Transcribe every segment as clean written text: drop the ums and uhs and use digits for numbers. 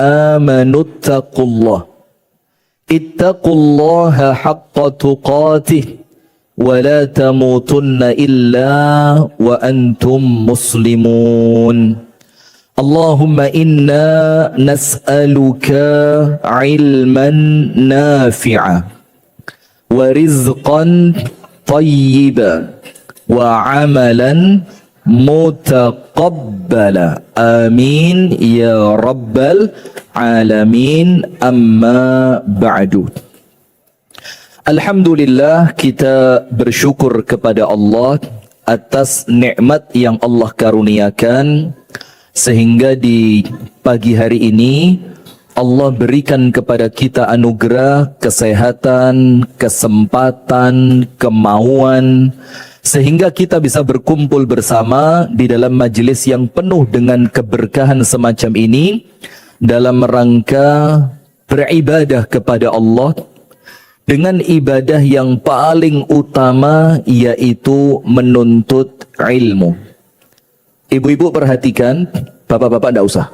آمنوا اتقوا الله اتقوا الله حق تقاته ولا تموتن إلا وأنتم مسلمون اللهم إنا نسألك علما نافعا ورزقا طيبا وعملا متقبلا آمين يا رب العالمين أما بعد. Alhamdulillah, kita bersyukur kepada Allah atas nikmat yang Allah karuniakan sehingga di pagi hari ini Allah berikan kepada kita anugerah kesehatan, kesempatan, kemauan sehingga kita bisa berkumpul bersama di dalam majelis yang penuh dengan keberkahan semacam ini dalam rangka beribadah kepada Allah dengan ibadah yang paling utama, yaitu menuntut ilmu. Ibu-ibu perhatikan, bapak-bapak tidak usah.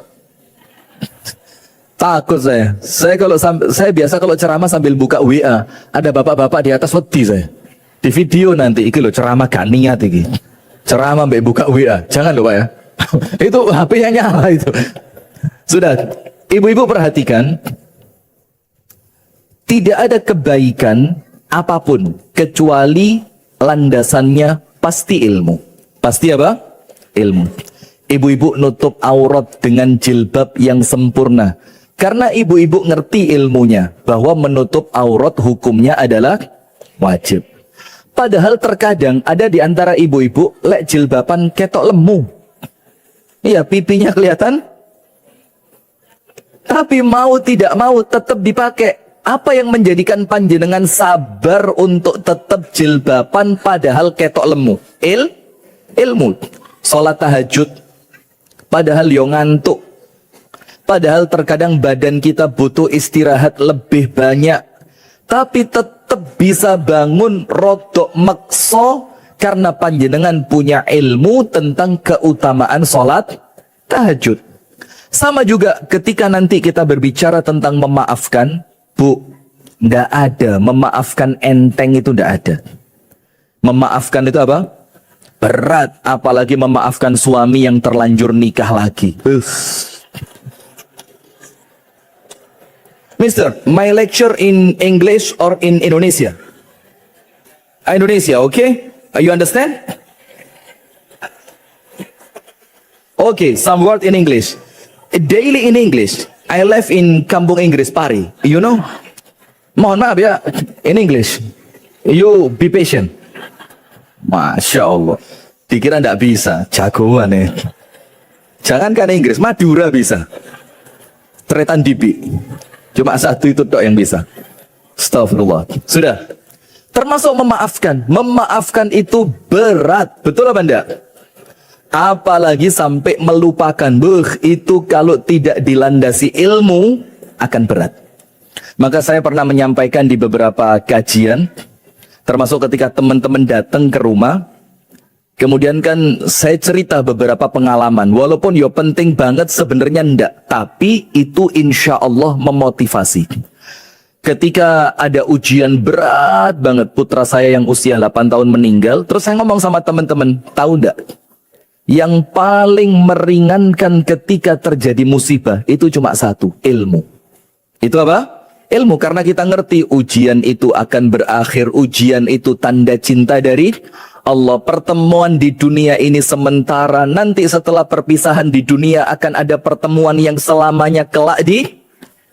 Takut saya. Saya biasa kalau ceramah sambil buka WA, ada bapak-bapak di atas wedi saya. Di video nanti, iki loh ceramah gak niat iki. Ceramah sambil buka WA, jangan lupa ya. Itu HP-nya nyala itu. Sudah, ibu-ibu perhatikan. Tidak ada kebaikan apapun kecuali landasannya pasti ilmu. Pasti apa? Ilmu. Ibu-ibu nutup aurat dengan jilbab yang sempurna karena ibu-ibu ngerti ilmunya bahwa menutup aurat hukumnya adalah wajib. Padahal terkadang ada di antara ibu-ibu lek jilbaban ketok lemu. Iya, pipinya kelihatan. Tapi mau tidak mau tetap dipakai. Apa yang menjadikan panjenengan sabar untuk tetap jilbaban padahal ketok lemu? Ilmu. Salat tahajud padahal yo ngantuk. Padahal terkadang badan kita butuh istirahat lebih banyak. Tapi tetap bisa bangun rodok makso karena panjenengan punya ilmu tentang keutamaan salat tahajud. Sama juga ketika nanti kita berbicara tentang memaafkan. Bu, ndak ada memaafkan enteng, itu ndak ada. Memaafkan itu apa? Berat, apalagi memaafkan suami yang terlanjur nikah lagi. Mister, my lecture in English or in Indonesia? Indonesia, okay? You understand? Okay, some word in English. Daily in English. I live in Kampung Inggris, Pari. You know? Mohon maaf ya, in English. You be patient. Masya Allah. Dikira ndak bisa, jagoan ya. Jangankan Inggris, Madura bisa. Tretan Dibi. Cuma satu itu tok yang bisa. Astagfirullah. Sudah. Termasuk memaafkan. Memaafkan itu berat. Betul apa enggak? Apalagi sampai melupakan. Itu kalau tidak dilandasi ilmu akan berat. Maka saya pernah menyampaikan di beberapa kajian, termasuk ketika teman-teman datang ke rumah, kemudian kan saya cerita beberapa pengalaman, walaupun yo penting banget sebenarnya ndak, tapi itu insya Allah memotivasi. Ketika ada ujian berat banget, putra saya yang usia 8 tahun meninggal, terus saya ngomong sama teman-teman, tahu ndak? Yang paling meringankan ketika terjadi musibah itu cuma satu, ilmu. Itu apa? Ilmu, karena kita ngerti ujian itu akan berakhir, ujian itu tanda cinta dari Allah. Pertemuan di dunia ini sementara, nanti setelah perpisahan di dunia akan ada pertemuan yang selamanya kelak di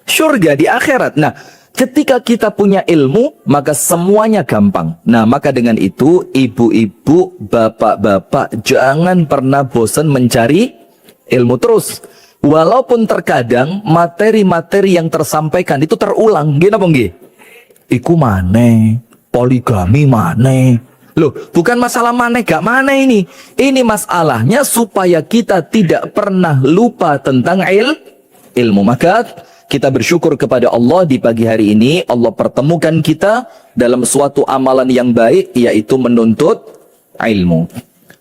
surga, di akhirat. Nah, ketika kita punya ilmu, maka semuanya gampang. Nah, maka dengan itu, ibu-ibu, bapak-bapak, jangan pernah bosan mencari ilmu terus. Walaupun terkadang materi-materi yang tersampaikan itu terulang. Gini apa nggih? Iku maneh, poligami maneh. Loh, bukan masalah maneh gak maneh ini. Ini masalahnya supaya kita tidak pernah lupa tentang ilmu. Maka kita bersyukur kepada Allah di pagi hari ini. Allah pertemukan kita dalam suatu amalan yang baik, yaitu menuntut ilmu.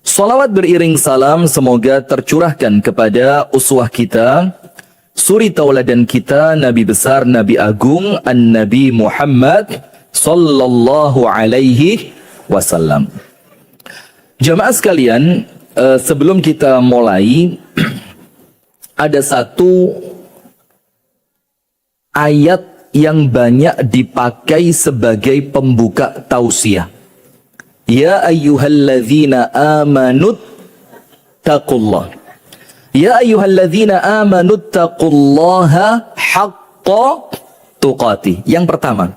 Salawat beriring salam semoga tercurahkan kepada uswah kita, suri tauladan kita, Nabi besar, Nabi agung, An-Nabi Muhammad sallallahu alaihi wasallam. Jamaah sekalian, sebelum kita mulai, ada satu ayat yang banyak dipakai sebagai pembuka tausiah. Ya ayyuhalladzina amanut taqullah. Ya ayyuhalladzina amanut taqullaha haqqa tuqatih. Yang pertama,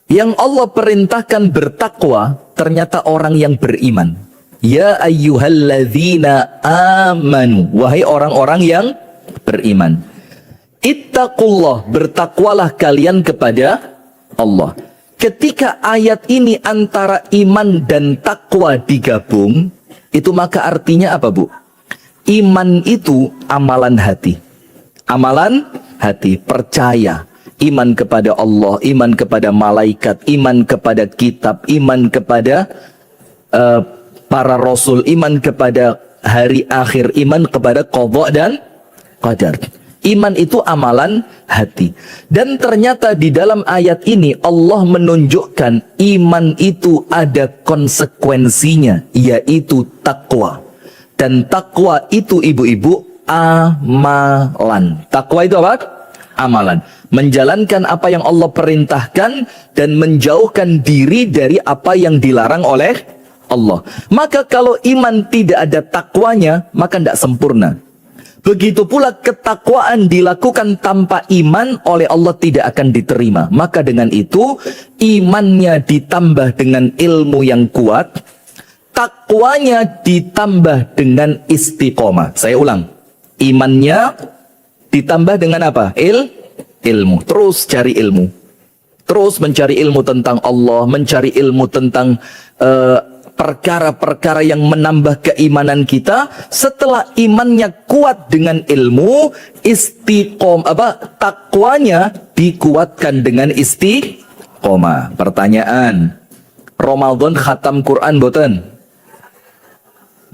yang Allah perintahkan bertakwa ternyata orang yang beriman. Ya ayyuhalladzina amanu. Wahai orang-orang yang beriman. Ittaqullah, bertakwalah kalian kepada Allah. Ketika ayat ini antara iman dan takwa digabung, itu maka artinya apa, Bu? Iman itu amalan hati. Amalan hati, percaya. Iman kepada Allah, iman kepada malaikat, iman kepada kitab, iman kepada para rasul, iman kepada hari akhir, iman kepada qadha dan qadar. Iman itu amalan hati. Dan ternyata di dalam ayat ini Allah menunjukkan iman itu ada konsekuensinya, yaitu takwa. Dan takwa itu, ibu-ibu, amalan. Takwa itu apa? Amalan. Menjalankan apa yang Allah perintahkan dan menjauhkan diri dari apa yang dilarang oleh Allah. Maka kalau iman tidak ada takwanya, maka tidak sempurna. Begitu pula ketakwaan dilakukan tanpa iman oleh Allah tidak akan diterima. Maka dengan itu imannya ditambah dengan ilmu yang kuat, takwanya ditambah dengan istiqomah. Saya ulang, imannya ditambah dengan apa? Ilmu. Terus cari ilmu. Terus mencari ilmu tentang Allah, mencari ilmu tentang perkara-perkara yang menambah keimanan kita. Setelah imannya kuat dengan ilmu, takwanya dikuatkan dengan istiqomah. Pertanyaan, Ramadan khatam Quran boten?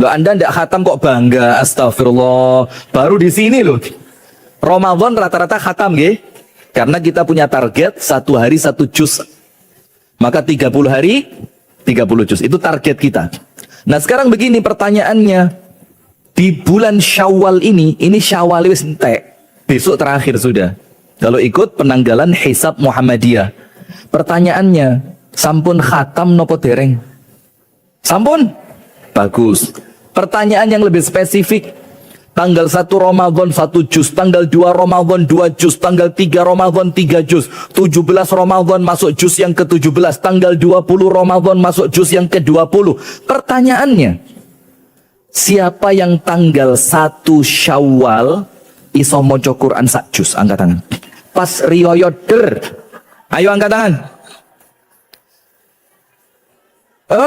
Loh, Anda tidak khatam kok bangga? Astagfirullah, baru di sini loh. Ramadan rata-rata khatam, nggih? Karena kita punya target 1 hari 1 juz. Maka 30 hari 30 juz, itu target kita. Nah sekarang begini pertanyaannya, di bulan Syawal ini Syawal wis entek, besok terakhir sudah. Kalau ikut penanggalan hisab Muhammadiyah. Pertanyaannya, sampun khatam nopo dereng? Sampun? Bagus. Pertanyaan yang lebih spesifik, tanggal 1 Ramadan 1 juz, tanggal 2 Ramadan 2 juz, tanggal 3 Ramadan 3 juz, 17 Ramadan masuk juz yang ke-17, tanggal 20 Ramadan masuk juz yang ke-20. Pertanyaannya, siapa yang tanggal 1 Syawal iso maca Quran sak juz? Angkat tangan. Pas riyoyo der. Ayo angkat tangan.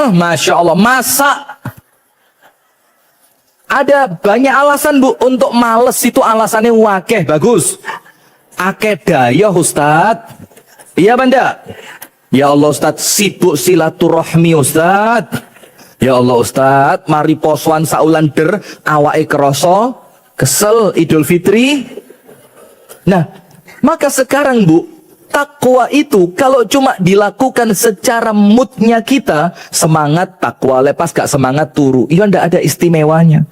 Masya Allah, masa ada banyak alasan, Bu, untuk males. Itu alasannya wakeh, bagus. Akeh daya, Ustaz. Iya benda. Ya Allah Ustaz, sibuk silaturahmi Ustaz. Ya Allah Ustaz, mari posoan saulan der, awake kroso, kesel Idul Fitri. Nah, maka sekarang, Bu, takwa itu kalau cuma dilakukan secara moodnya kita, semangat takwa, lepas gak semangat turu, iya ndak ada istimewanya.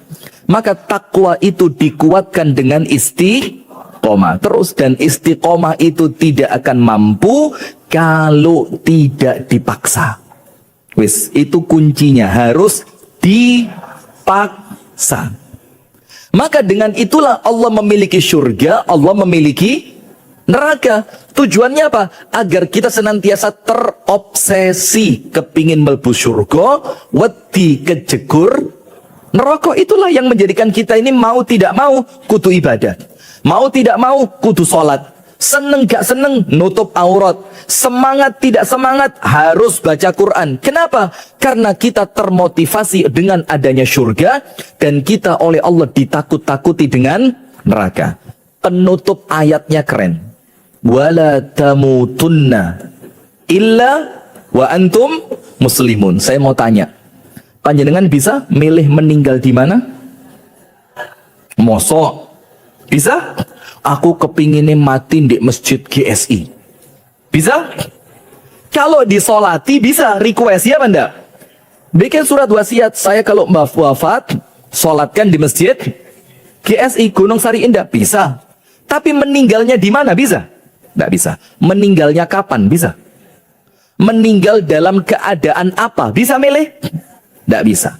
Maka takwa itu dikuatkan dengan istiqomah terus, dan istiqomah itu tidak akan mampu kalau tidak dipaksa. Wis, itu kuncinya, harus dipaksa. Maka dengan itulah Allah memiliki surga, Allah memiliki neraka. Tujuannya apa? Agar kita senantiasa terobsesi kepingin mlebu surga, wedi kejegur neraka. Itulah yang menjadikan kita ini mau tidak mau kudu ibadah, mau tidak mau kudu sholat, seneng gak seneng nutup aurat, semangat tidak semangat harus baca Quran. Kenapa? Karena kita termotivasi dengan adanya surga, dan kita oleh Allah ditakut-takuti dengan neraka. Penutup ayatnya keren. Wala tamutunna illa wa antum muslimun. Saya mau tanya, panjenengan bisa milih meninggal di mana? Mosok bisa? aku kepinginnya mati di masjid GSI. Bisa? Kalau disolati bisa, request ya enggak? Bikin surat wasiat, saya kalau wafat, solatkan di masjid GSI Gunung Sari Indah, bisa. Tapi meninggalnya di mana, bisa? Enggak bisa. Meninggalnya kapan, bisa? Meninggal dalam keadaan apa, bisa milih? Enggak bisa.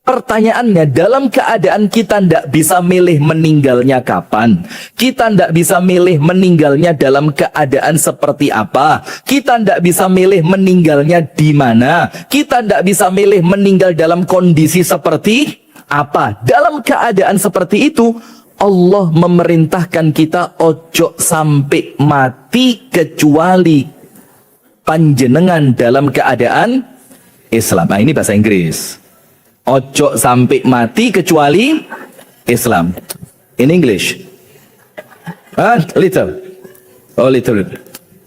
Pertanyaannya, dalam keadaan kita tidak bisa milih meninggalnya kapan, kita tidak bisa milih meninggalnya dalam keadaan seperti apa, kita tidak bisa milih meninggalnya di mana, kita tidak bisa milih meninggal dalam kondisi seperti apa. Dalam keadaan seperti itu, Allah memerintahkan kita ojo sampai mati kecuali panjenengan dalam keadaan Islam. Nah, ini bahasa Inggris. Ojo sampai mati kecuali Islam. In English, little.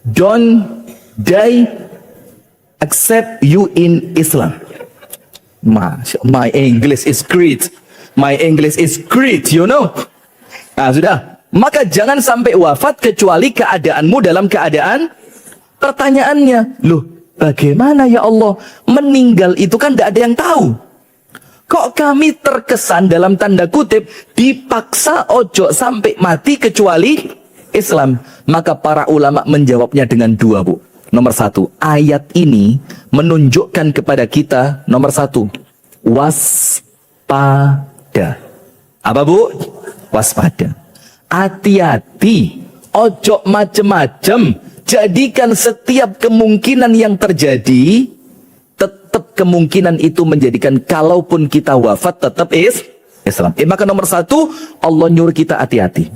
Don't die except you in Islam. My English is great. My English is great, you know. Nah, sudah. Maka jangan sampai wafat kecuali keadaanmu dalam keadaan. Pertanyaannya, loh, bagaimana ya Allah? Meninggal itu kan tidak ada yang tahu. Kok kami terkesan dalam tanda kutip dipaksa ojo sampai mati kecuali Islam? Maka para ulama menjawabnya dengan dua, Bu. Nomor satu, ayat ini menunjukkan kepada kita, nomor satu, waspada. Apa, Bu? Waspada. Hati-hati, ojo macem-macem. Jadikan setiap kemungkinan yang terjadi, tetap kemungkinan itu menjadikan kalaupun kita wafat tetap Islam. Maka nomor satu, Allah nyuruh kita hati-hati.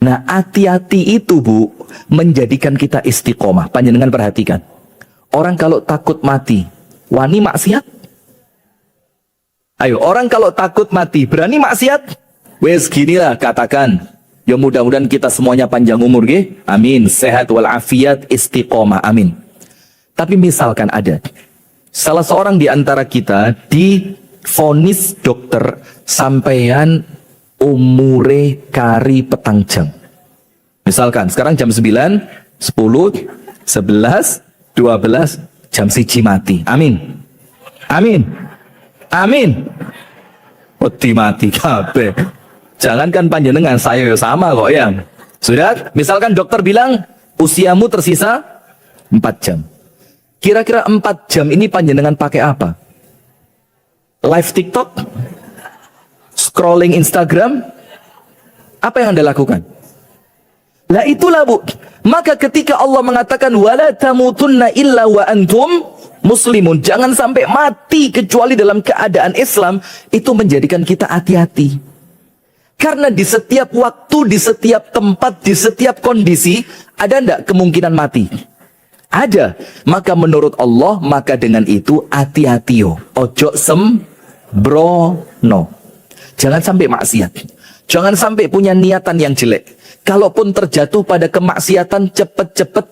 Nah, hati-hati itu, Bu, menjadikan kita istiqomah. Panjenengan perhatikan. Orang kalau takut mati, wani maksiat? Ayo, orang kalau takut mati, berani maksiat? Wes ginilah katakan. Ya mudah-mudahan kita semuanya panjang umur, ge. Amin. Sehat walafiat, istiqomah. Amin. Tapi misalkan ada salah seorang di antara kita divonis dokter sampean umure kari petang jam. Misalkan sekarang jam 9, 10, 11, 12, jam 1 mati. Amin. Amin. Amin. Peti mati kabeh. Jangankan panjenengan, saya sama kok ya. Sudah, misalkan dokter bilang usiamu tersisa 4 jam. Kira-kira 4 jam ini panjenengan pakai apa? Live TikTok? Scrolling Instagram? Apa yang Anda lakukan? Lah itulah, Bu. Maka ketika Allah mengatakan wala tamutunna illa wa antum muslimun, jangan sampai mati kecuali dalam keadaan Islam, itu menjadikan kita hati-hati. Karena di setiap waktu, di setiap tempat, di setiap kondisi, ada enggak kemungkinan mati? Ada. Maka menurut Allah, maka dengan itu hati-hati yo. Ojo sembrono. Jangan sampai maksiat. Jangan sampai punya niatan yang jelek. Kalaupun terjatuh pada kemaksiatan, cepet-cepet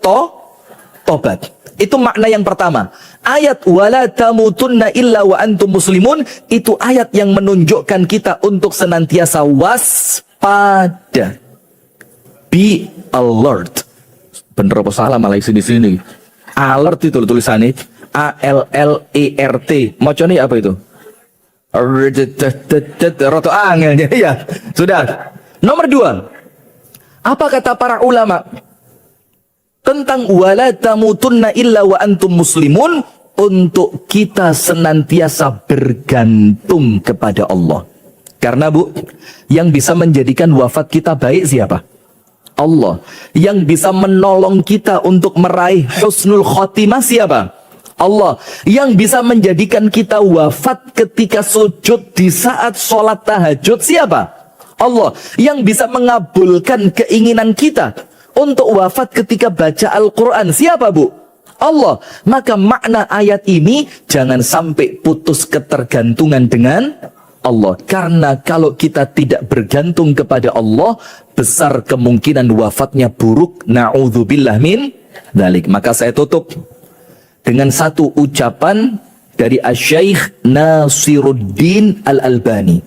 tobat. Itu makna yang pertama. Ayat wala tamutunna illa wa antum muslimun, itu ayat yang menunjukkan kita untuk senantiasa waspada. Be alert. Bener apa salah malah sini-sini. Alert itu tulisannya. ALLERT. Macamnya apa itu? Roto angelnya. Ya, sudah. Nomor 2. Apa kata para ulama tentang wala tamutunna illa wa antum muslimun? Untuk kita senantiasa bergantung kepada Allah. Karena, Bu, yang bisa menjadikan wafat kita baik siapa? Allah. Yang bisa menolong kita untuk meraih husnul khotimah siapa? Allah. Yang bisa menjadikan kita wafat ketika sujud di saat sholat tahajud siapa? Allah. Yang bisa mengabulkan keinginan kita untuk wafat ketika baca Al-Quran siapa, Bu? Allah. Maka makna ayat ini, jangan sampai putus ketergantungan dengan Allah. Karena kalau kita tidak bergantung kepada Allah, besar kemungkinan wafatnya buruk. Na'udzubillah min dzalik. Maka saya tutup dengan satu ucapan dari Asy-Syaikh Nasiruddin Al-Albani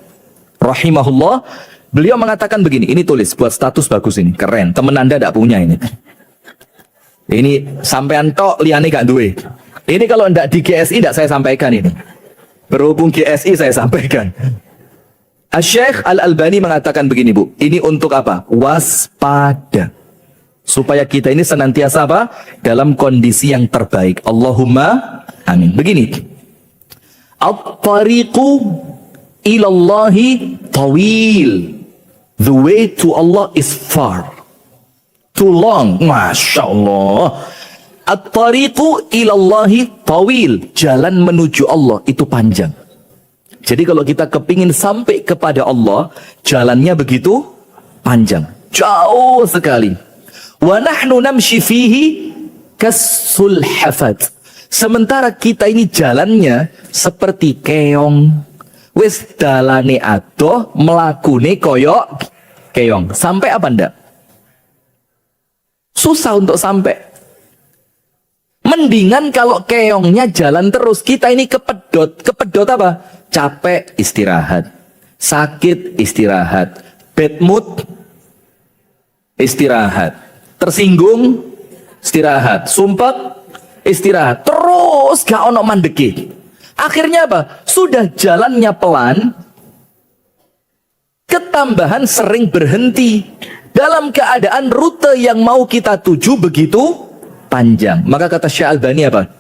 rahimahullah. Beliau mengatakan begini, ini tulis buat status bagus ini, keren. Temen Anda tidak punya ini. Ini sampean tok liane gak duwe. Ini kalau ndak di GSI ndak saya sampaikan ini. Berhubung GSI saya sampaikan. Syekh Al-Albani mengatakan begini, Bu. Ini untuk apa? Waspada. Supaya kita ini senantiasa apa? Dalam kondisi yang terbaik. Allahumma amin. Begini. At-tariqu ilallahi tawil. The way to Allah is far. Too long. Masya Allah. At-tariqu ilallahi tawil. Jalan menuju Allah itu panjang. Jadi kalau kita kepingin sampai kepada Allah, jalannya begitu panjang. Jauh sekali. Wa nahnu namshi fihi kasulhafat. Sementara kita ini jalannya seperti keong. Wis dalane adoh, melakune koyok keong. Sampai apa ndak? Susah untuk sampai. Mendingan kalau keongnya jalan terus, kita ini kepedot. Kepedot apa? Capek, istirahat. Sakit, istirahat. Bad mood, istirahat. Tersinggung, istirahat. Sumpah, istirahat. Terus gak ono mandeki. Akhirnya apa? Sudah jalannya pelan, ketambahan sering berhenti. Dalam keadaan rute yang mau kita tuju begitu panjang. Maka kata Syekh Albani apa?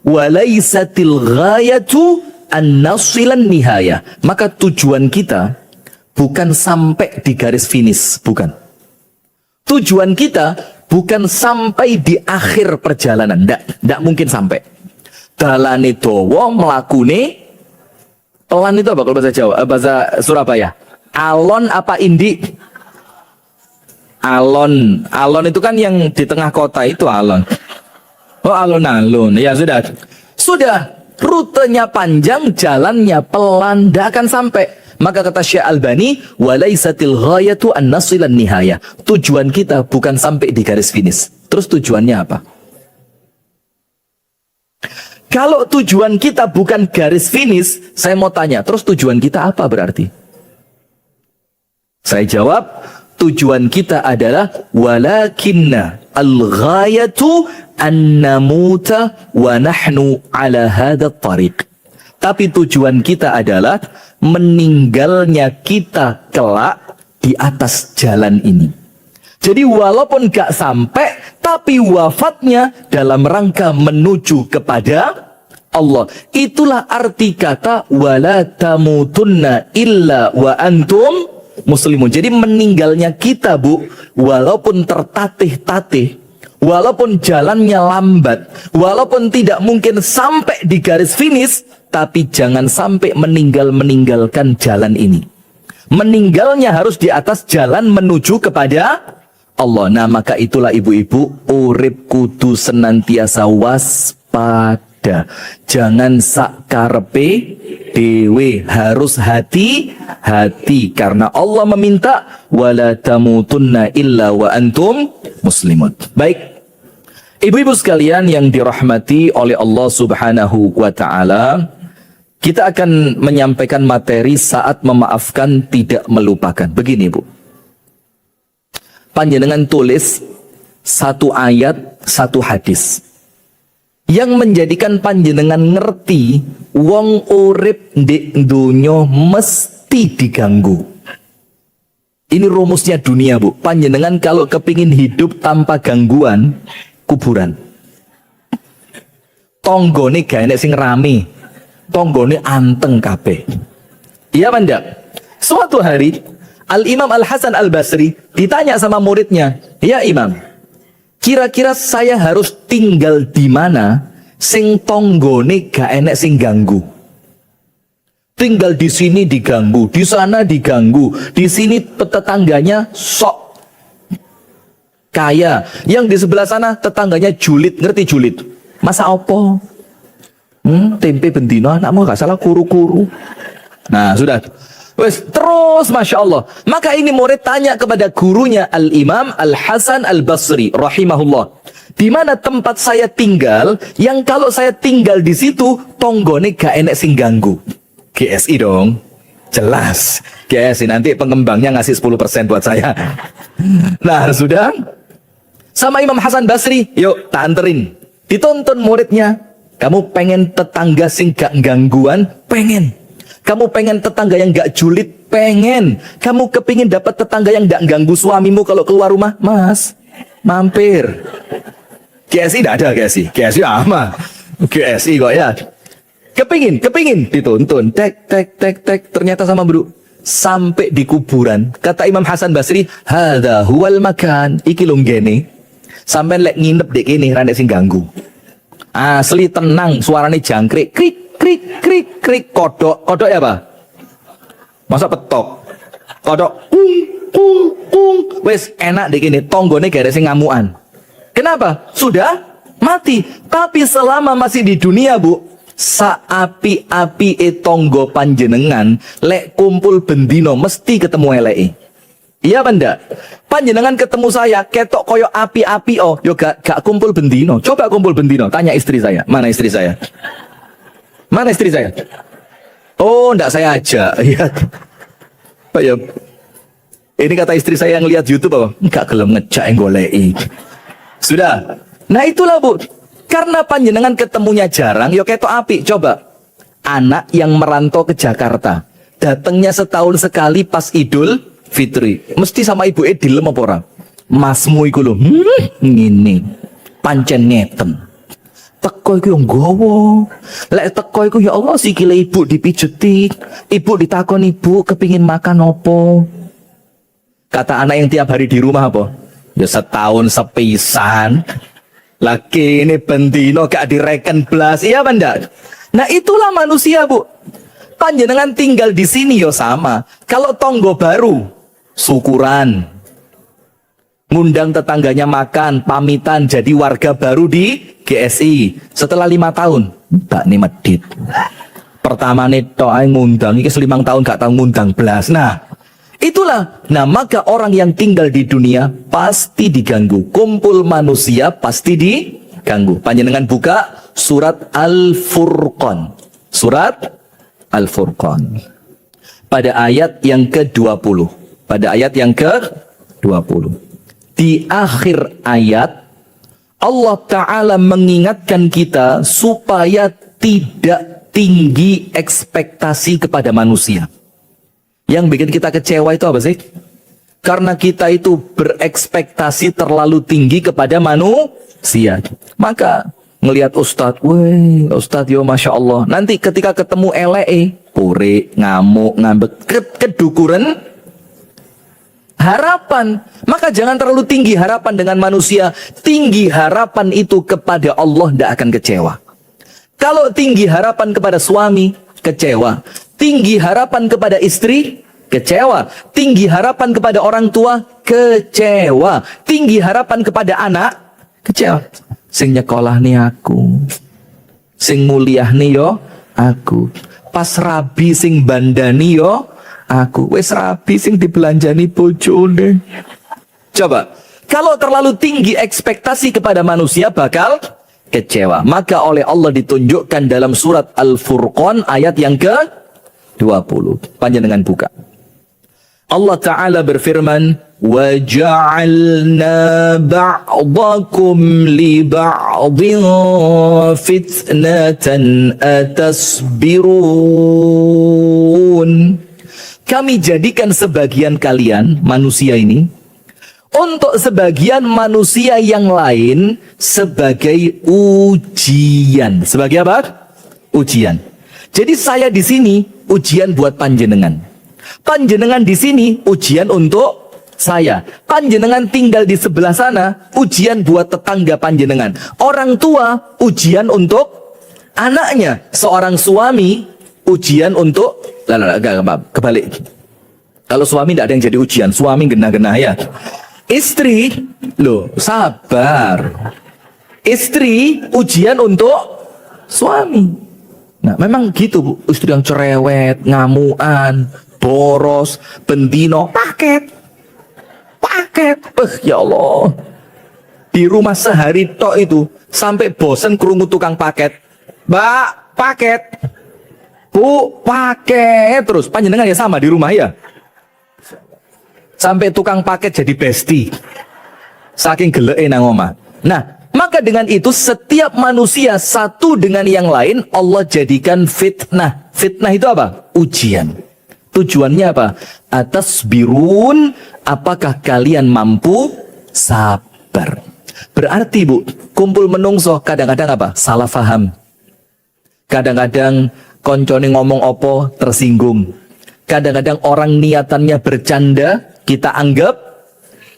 Walaisatil ghayatu an-nasilan nihaya. Maka tujuan kita bukan sampai di garis finish, bukan. Tujuan kita bukan sampai di akhir perjalanan, ndak mungkin sampai. Dalane dawa mlakune pelan itu apa kalau bahasa Jawa? Bahasa Surabaya. Alon apa indi? Alon. Alon itu kan yang di tengah kota itu alon. Oh, alun-alun. Ya sudah. Sudah. Rutenya panjang, jalannya pelan, tidak akan sampai. Maka kata Syekh Albani, walaisatil ghayatu an-nasilan nihaya. Tujuan kita bukan sampai di garis finish. Terus tujuannya apa? Kalau tujuan kita bukan garis finish, saya mau tanya, terus tujuan kita apa berarti? Saya jawab, tujuan kita adalah walakinna al-ghayatu an namuta wa nahnu ala hadha tariq. Tapi tujuan kita adalah meninggalnya kita kelak di atas jalan ini. Jadi walaupun gak sampai, tapi wafatnya dalam rangka menuju kepada Allah. Itulah arti kata wala tamutunna illa wa antum muslimun. Jadi meninggalnya kita, Bu, walaupun tertatih-tatih, walaupun jalannya lambat, walaupun tidak mungkin sampai di garis finish, tapi jangan sampai meninggalkan jalan ini. Meninggalnya harus di atas jalan menuju kepada Allah. Nah, maka itulah ibu-ibu, urip kudu senantiasa waspada. Jangan sakarepe dewe, harus hati-hati karena Allah meminta wala tamutunna illa wa antum muslimun. Baik, ibu-ibu sekalian yang dirahmati oleh Allah Subhanahu wa taala, kita akan menyampaikan materi saat memaafkan tidak melupakan. Begini, Bu. Panjenengan tulis satu ayat, satu hadis yang menjadikan panjenengan ngerti wong urip ndek donya mesti diganggu. Ini rumusnya dunia, Bu. Panjenengan kalau kepingin hidup tanpa gangguan, kuburan. Tonggone gak enek sing rame, tonggone anteng kabeh. Iya apa ndak? Suatu hari Al-Imam Al-Hasan Al-Basri ditanya sama muridnya, "Ya Imam, kira-kira saya harus tinggal di mana sing tonggone gak enek sing ganggu? Tinggal di sini diganggu, di sana diganggu, di sini tetangganya sok kaya, yang di sebelah sana tetangganya julid." Ngerti julid? Masa opo? Tempe bendino anakmu gak salah kuru-kuru. Nah, sudah. Wes, terus Masya Allah. Maka ini murid tanya kepada gurunya Al-Imam Al-Hasan Al-Basri rahimahullah, di mana tempat saya tinggal yang kalau saya tinggal di situ tonggone gak enek sing ganggu? GSI dong. Jelas. GSI nanti pengembangnya ngasih 10% buat saya. Nah, sudah. Sama Imam Hasan Basri, yuk tak anterin. Ditonton muridnya. Kamu pengen tetangga sing gak gangguan? Pengen. Kamu pengen tetangga yang gak julid? Pengen. Kamu kepingin dapat tetangga yang gak ganggu suamimu kalau keluar rumah? Mas, mampir. GSI tidak ada GSI. GSI ama. GSI kok ya. Kepingin. Dituntun. Tek. Ternyata sama bro. Sampai di kuburan. Kata Imam Hasan Basri, hadza huwal makan. Iki longgene. Sampai lek nginep dek ini, randek sing ganggu. Asli tenang, suaranya jangkrik. Krik. Kodok ya apa? Masa petok? Kodok. Kung. Wes enak dek ini. Tonggone gak ada sing ngamuan. Kenapa? Sudah mati. Tapi selama masih di dunia bu, saapi-api tonggo panjenengan, lek kumpul bendino mesti ketemu elei. Iya benda. Panjenengan ketemu saya, ketok koyo api-api oh, yo gak kumpul bendino. Coba kumpul bendino, tanya istri saya. Mana istri saya? Mana istri saya? Oh, ndak saya aja. Iya. Pak ya. Ini kata istri saya yang lihat YouTube apa? Enggak gelem ngejak yang golei. Sudah. Nah itulah bu. Karena panjenengan ketemunya jarang, yo ketok api. Coba. Anak yang merantau ke Jakarta. Datangnya setahun sekali pas Idul Fitri. Mesti sama ibu dilem apa ora? Masmu iku lho. Ngene. Pancen ngeten. Teko iku yo nggawa. Lek teko iku ya Allah sikile ibu dipijeti. Ibu ditakon ibu kepingin makan opo? Kata anak yang tiap hari di rumah apa? Ya setahun sepisan. Lagi ini bendino gak direken belas. Iya benda. Nah itulah manusia bu. Panjenengan tinggal di sini yo sama. Kalau tonggo baru, syukuran. Ngundang tetangganya makan, pamitan jadi warga baru di GSI. Setelah 5 tahun, tak nih medit. Pertama nih toh ngundang, ini 5 tahun gak tahu ngundang belas. Nah, itulah. Nah, maka orang yang tinggal di dunia pasti diganggu. Kumpul manusia pasti diganggu. Panjenengan buka surat Al-Furqan. Surat Al-Furqan. Pada ayat yang ke-20. Pada ayat yang ke-20. Di akhir ayat, Allah Ta'ala mengingatkan kita supaya tidak tinggi ekspektasi kepada manusia. Yang bikin kita kecewa itu apa sih? Karena kita itu berekspektasi terlalu tinggi kepada manusia. Maka ngelihat Ustadz, weh Ustadz yo Masya Allah. Nanti ketika ketemu LE, pure, ngamuk, ngambek, kedukuran harapan. Maka jangan terlalu tinggi harapan dengan manusia. Tinggi harapan itu kepada Allah, tidak akan kecewa. Kalau tinggi harapan kepada suami, kecewa. Tinggi harapan kepada istri, kecewa. Tinggi harapan kepada orang tua, kecewa. Tinggi harapan kepada anak, kecewa. Sing nyekolah nih aku, sing muliah nih yo aku, pas rabi sing bandani yo aku, wes rabi sing dibelanjani bojone. Coba, kalau terlalu tinggi ekspektasi kepada manusia bakal kecewa. Maka oleh Allah ditunjukkan dalam surat Al-Furqan ayat yang ke-20. Panjenengan buka. Allah Ta'ala berfirman, وَجَعَلْنَا بَعْضَكُمْ لِبَعْضٍ فِتْنَةً أَتَصْبِرُونَ. Kami jadikan sebagian kalian, manusia ini, untuk sebagian manusia yang lain sebagai ujian. Sebagai apa? Ujian. Jadi saya di sini ujian buat panjenengan. Panjenengan di sini ujian untuk saya. Panjenengan tinggal di sebelah sana, ujian buat tetangga panjenengan. Orang tua ujian untuk anaknya. Seorang suami ujian untuk kebalik. Kalau suami tidak ada yang jadi ujian, suami genah-genah ya. Istri, loh sabar. Istri ujian untuk suami. Nah memang gitu bu, istri yang cerewet, ngamuan, boros, bendino, paket. Ya Allah. Di rumah sehari tok itu sampai bosen kerungu tukang paket. Mbak, paket. Bu, pakai terus. Panjenengan ya sama di rumah ya. Sampai tukang paket jadi bestie. Saking geleke nang omah. Nah, maka dengan itu setiap manusia satu dengan yang lain Allah jadikan fitnah. Fitnah itu apa? Ujian. Tujuannya apa? Atas birun, apakah kalian mampu sabar? Berarti Bu, kumpul menungso kadang-kadang apa? Salah faham. Kadang-kadang koncone ngomong opo tersinggung. Kadang-kadang orang niatannya bercanda, kita anggap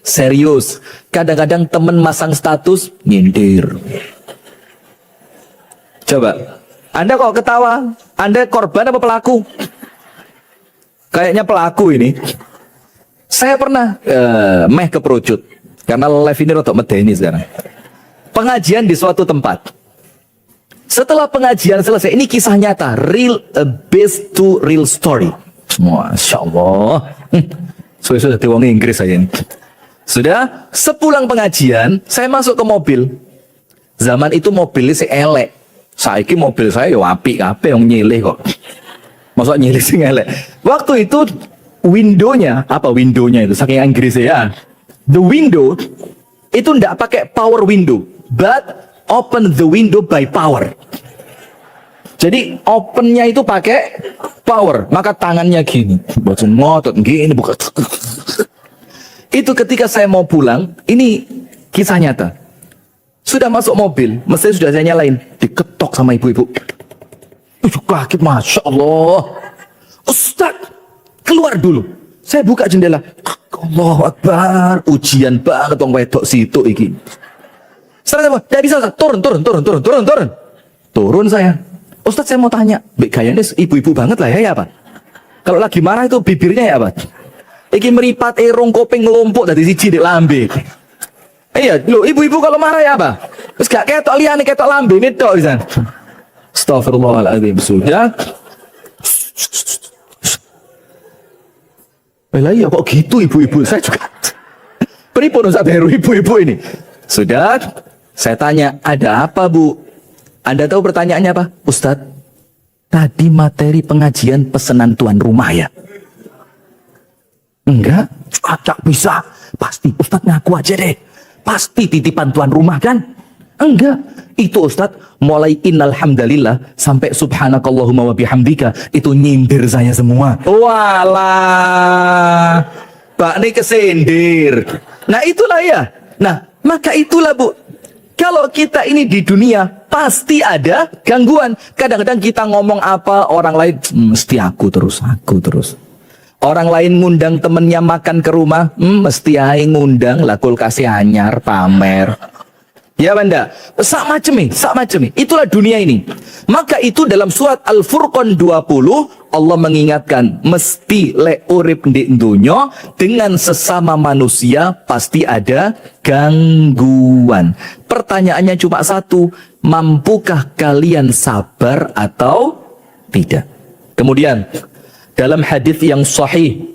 serius. Kadang-kadang temen masang status nyindir. Coba, Anda kok ketawa? Anda korban apa pelaku? Kayaknya pelaku ini. Saya pernah meh keperucut karena live ini rotok medeni sekarang. Pengajian di suatu tempat. Setelah pengajian selesai, ini kisah nyata, real, based to real story. Masya Allah. Sudah di wong Inggris saya ini. Sudah, sepulang pengajian, saya masuk ke mobil. Zaman itu mobilnya si elek. Saiki mobil saya yo apik kabeh yang nyilih kok. Masuk nyilih sing elek. Waktu itu windownya, apa windownya itu saking Inggris ya. The window itu ndak pakai power window, but open the window by power. Jadi opennya itu pakai power, maka tangannya gini, buat ngotot gini buka. Itu ketika saya mau pulang, ini kisah nyata. Sudah masuk mobil, mesin sudah saya nyalain, diketok sama ibu-ibu. Kaget, Masya Allah. Ustaz, keluar dulu. Saya buka jendela. Allahu Akbar, ujian banget wong wedok situ iki. Setelah tidak bisa, turun. Turun saya. Ustaz, saya mau tanya, gayanya ibu-ibu banget lah ya Pak. Kalau lagi marah itu bibirnya ya Pak. Iki meripat erong kopeng ngelompok dari siji dek lambe. Iya, lo ibu-ibu kalau marah ya Pak. Terus gak ketok liane ketok lambe netok di sana. Astagfirullahaladzim. Sudah. Lah iya kok gitu ibu-ibu, saya juga. Pripun Ustaz Heru ibu-ibu ini? Sudah, saya tanya, ada apa Bu? Anda tahu pertanyaannya apa? Ustadz, tadi materi pengajian pesanan tuan rumah ya? Enggak, acak bisa. Pasti Ustadz ngaku aja deh. Pasti titipan tuan rumah kan? Enggak, itu Ustadz mulai innalhamdalillah sampai subhanakallahumma wa bihamdika itu nyindir saya semua. Walah, Pak ini kesindir. Nah itulah ya. Nah maka itulah Bu. Kalau kita ini di dunia pasti ada gangguan. Kadang-kadang kita ngomong apa orang lain mesti aku terus. Orang lain ngundang temennya makan ke rumah, mesti aing ngundang lah kulkas anyar pamer. Ya benda, sak macem. Itulah dunia ini. Maka itu dalam surat Al-Furqan 20 Allah mengingatkan mesti le urip di dunya dengan sesama manusia pasti ada gangguan. Pertanyaannya cuma satu, mampukah kalian sabar atau tidak? Kemudian dalam hadis yang sahih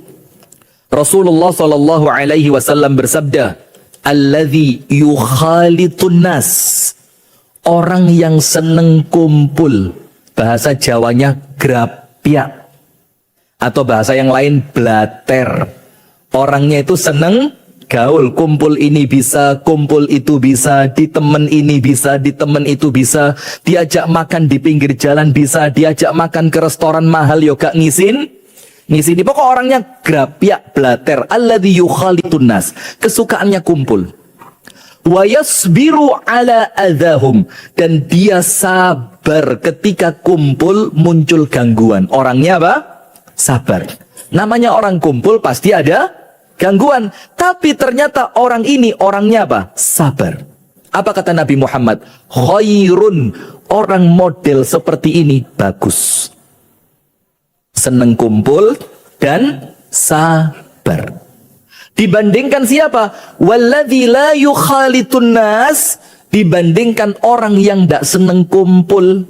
Rasulullah sallallahu alaihi wasallam bersabda, alladzi yukhalitun nas, orang yang seneng kumpul, bahasa Jawanya grapyak, atau bahasa yang lain blater. Orangnya itu seneng gaul, kumpul ini bisa, kumpul itu bisa, di temen ini bisa, di temen itu bisa, diajak makan di pinggir jalan bisa, diajak makan ke restoran mahal yoga ngisin. Pokok orangnya grapyak, blater. Alladzi yukhalitun nas, kesukaannya kumpul. Wa yasbiru ala adzahum, dan dia sabar ketika kumpul muncul gangguan. Orangnya apa? Sabar. Namanya orang kumpul pasti ada gangguan, tapi ternyata orang ini orangnya apa? Sabar. Apa kata Nabi Muhammad? Khairun, orang model seperti ini bagus. Seneng kumpul dan sabar. Dibandingkan siapa? Walladzi la yukhalitun nas, dibandingkan orang yang tidak seneng kumpul.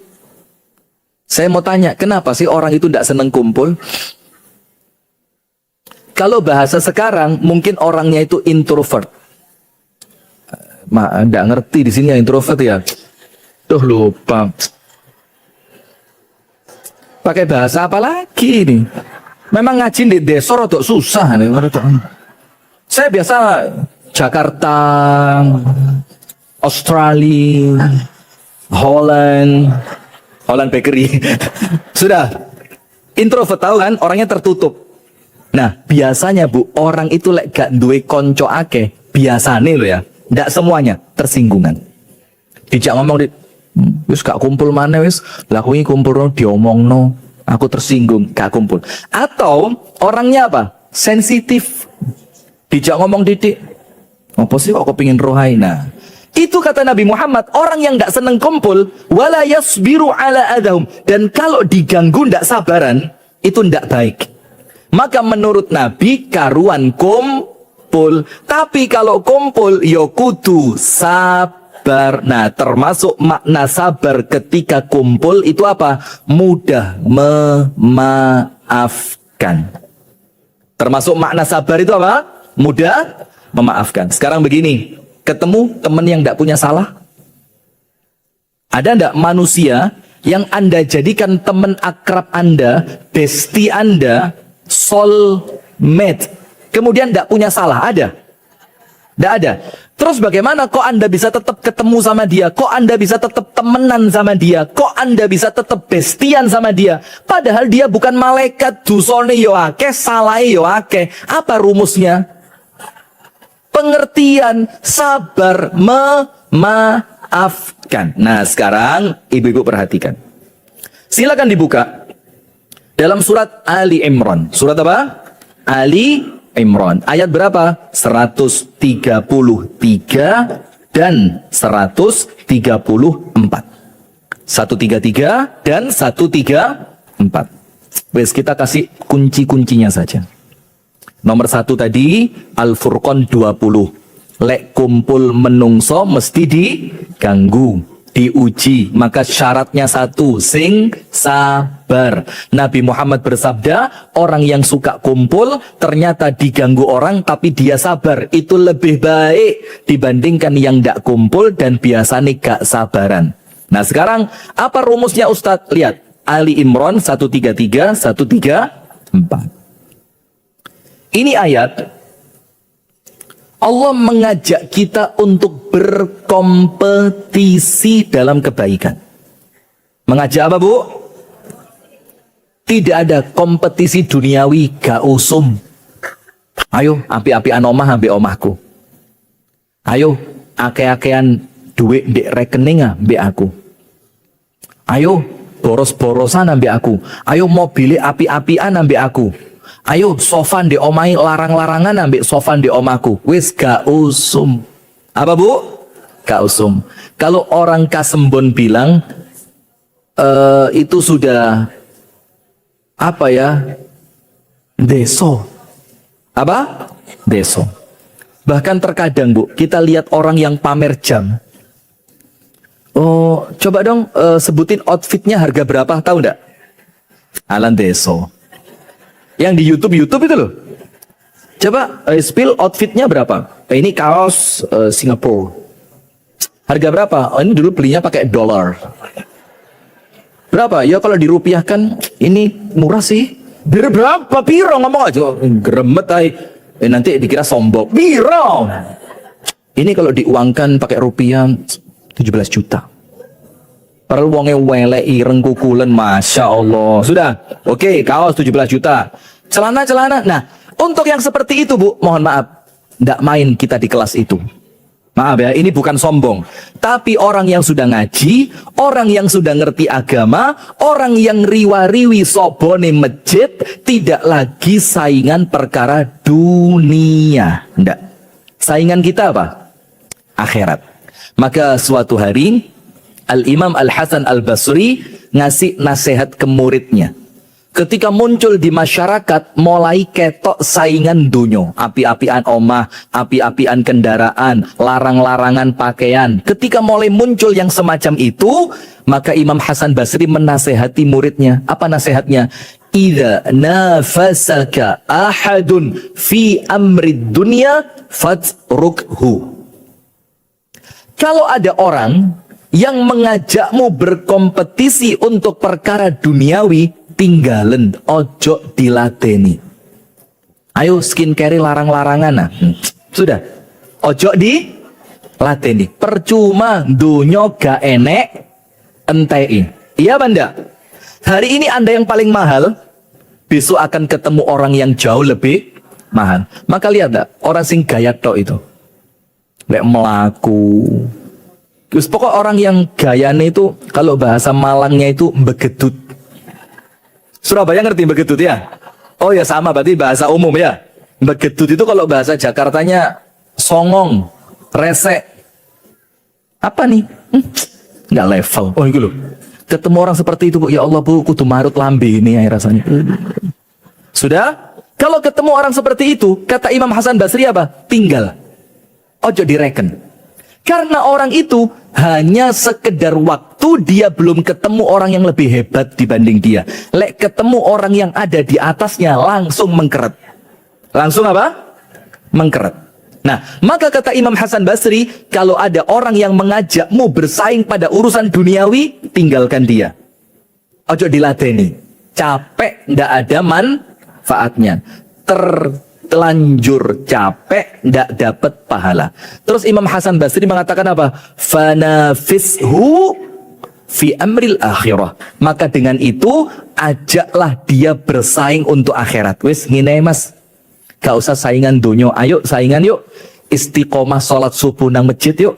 Saya mau tanya, kenapa sih orang itu tidak seneng kumpul? Kalau bahasa sekarang, mungkin orangnya itu introvert. Tidak ngerti di sini ya introvert ya. Tuh lupa. Pakai bahasa apa lagi ini? Memang ngaji di desa rada susah nih. Saya biasa Jakarta, Australia, Holland Bakery. Sudah. Introvert tahu kan, orangnya tertutup. Nah, biasanya Bu, orang itu lek gak duwe konco akeh, biasane lo ya, ndak semuanya tersinggungan. Dijak ngomong di wis gak kumpul mana wis, lah kuwi kumpul diomongno, aku tersinggung, gak kumpul. Atau orangnya apa? Sensitif. Dijak ngomong didik, apa sih kok kepingin rohai? Nah, itu kata Nabi Muhammad, orang yang gak seneng kumpul, wala yasbiru ala adahum, dan kalau diganggu ndak sabaran, itu ndak baik. Maka menurut Nabi, karuan kumpul. Tapi kalau kumpul, ya kudu sabar. Nah, termasuk makna sabar ketika kumpul itu apa? Mudah memaafkan. Termasuk makna sabar itu apa? Mudah memaafkan. Sekarang begini, ketemu teman yang tidak punya salah? Ada tidak manusia yang Anda jadikan teman akrab Anda, bestie Anda, soulmate, kemudian tidak punya salah? Ada? Tidak ada. Terus bagaimana kok Anda bisa tetap ketemu sama dia? Kok Anda bisa tetap temenan sama dia? Kok Anda bisa tetap bestian sama dia? Padahal dia bukan malaikat, dosane yo akeh, salahe yo akeh. Apa rumusnya? Pengertian, sabar, memaafkan. Nah, sekarang ibu-ibu perhatikan. Silakan dibuka dalam surat Ali Imran. Surat apa? Ali Imran. Ayat berapa? 133 dan 134. 133 dan 134. Wes, kita kasih kunci-kuncinya saja. Nomor 1 tadi, Al-Furqan 20. Lek kumpul menungso mesti diganggu, diuji. Maka syaratnya 1, sing sabar. Nabi Muhammad bersabda, orang yang suka kumpul ternyata diganggu orang tapi dia sabar, itu lebih baik dibandingkan yang tidak kumpul dan biasanya gak sabaran. Nah, sekarang apa rumusnya Ustadz? Lihat, Ali Imran 133, 134. Ini ayat Allah mengajak kita untuk berkompetisi dalam kebaikan. Mengajak apa, Bu? Tidak ada kompetisi duniawi gak usum. Ayo api-apian omah ambek omahku. Ayo ake-akean duit di rekening ambek aku. Ayo boros-borosan ambek aku. Ayo mobil api-apian ambek aku. Ayo sofan di omai larang-larangan ambek sofan di omaku. Wis gak usum. Apa, Bu? Gak usum. Kalau orang Kasembon bilang itu sudah apa ya? Deso. Apa? Deso. Bahkan terkadang, Bu, kita lihat orang yang pamer jam. Oh, coba dong sebutin outfitnya harga berapa, tahu enggak? Alan Deso. Yang di YouTube itu loh. Coba spill outfitnya berapa? Ini kaos Singapura. Harga berapa? Oh, ini dulu belinya pakai dolar. Berapa? Ya kalau dirupiahkan ini murah sih. Berapa? Piro ngomong aja. Geremet ay. Nanti dikira sombong. Piro? Ini kalau diuangkan pakai rupiah 17 juta. Padahal wonge welek ireng kukulen, Masya Allah. Sudah, oke, kaos 17 juta. Celana. Nah, untuk yang seperti itu, Bu, mohon maaf, tidak main kita di kelas itu. Maaf ya, ini bukan sombong. Tapi orang yang sudah ngaji, orang yang sudah ngerti agama, orang yang riwa-riwi sobone masjid, tidak lagi saingan perkara dunia. Tidak. Saingan kita apa? Akhirat. Maka suatu hari Al-Imam Al-Hasan Al-Basri ngasih nasihat ke muridnya. Ketika muncul di masyarakat, mulai ketok saingan dunyo. Api-apian omah, api-apian kendaraan, larang-larangan pakaian. Ketika mulai muncul yang semacam itu, maka Imam Hasan Basri menasehati muridnya. Apa nasihatnya? Idza nafasaka ahadun fi amrid dunya fatrukhu. Kalau ada orang yang mengajakmu berkompetisi untuk perkara duniawi, tinggalen, ojo diladeni. Ayo skincare larang-larangan nah. Sudah. Ojo diladeni. Percuma dunyo gak enek entei. Iya banda. Hari ini Anda yang paling mahal, besok akan ketemu orang yang jauh lebih mahal. Maka lihat tak, orang sing gaya tok itu. Lek melaku. Terus pokok orang yang gayanya itu, kalau bahasa Malangnya itu begedut. Surabaya ngerti begedut ya? Oh ya sama, berarti bahasa umum ya. Begedut itu kalau bahasa Jakartanya songong, resek. Apa nih? Nggak level. Oh itu loh. Ketemu orang seperti itu, Bu. Ya Allah, Bu, kudu marut lambe ini ya rasanya. Sudah? Kalau ketemu orang seperti itu, kata Imam Hasan Basri apa? Tinggal. Ojo direken. Karena orang itu hanya sekedar waktu, dia belum ketemu orang yang lebih hebat dibanding dia. Lek ketemu orang yang ada di atasnya, langsung mengkeret. Langsung apa? Mengkeret. Nah, maka kata Imam Hasan Basri, kalau ada orang yang mengajakmu bersaing pada urusan duniawi, tinggalkan dia. Ojo diladeni. Capek, ndak ada manfaatnya. Terlanjur capek, ndak dapat pahala. Terus Imam Hasan Basri mengatakan apa? Fanafishu fi amril akhirah. Maka dengan itu, ajaklah dia bersaing untuk akhirat. Wis, ngene mas. Gak usah saingan dunyo, ayo saingan yuk. Istiqomah sholat subuh nang masjid yuk.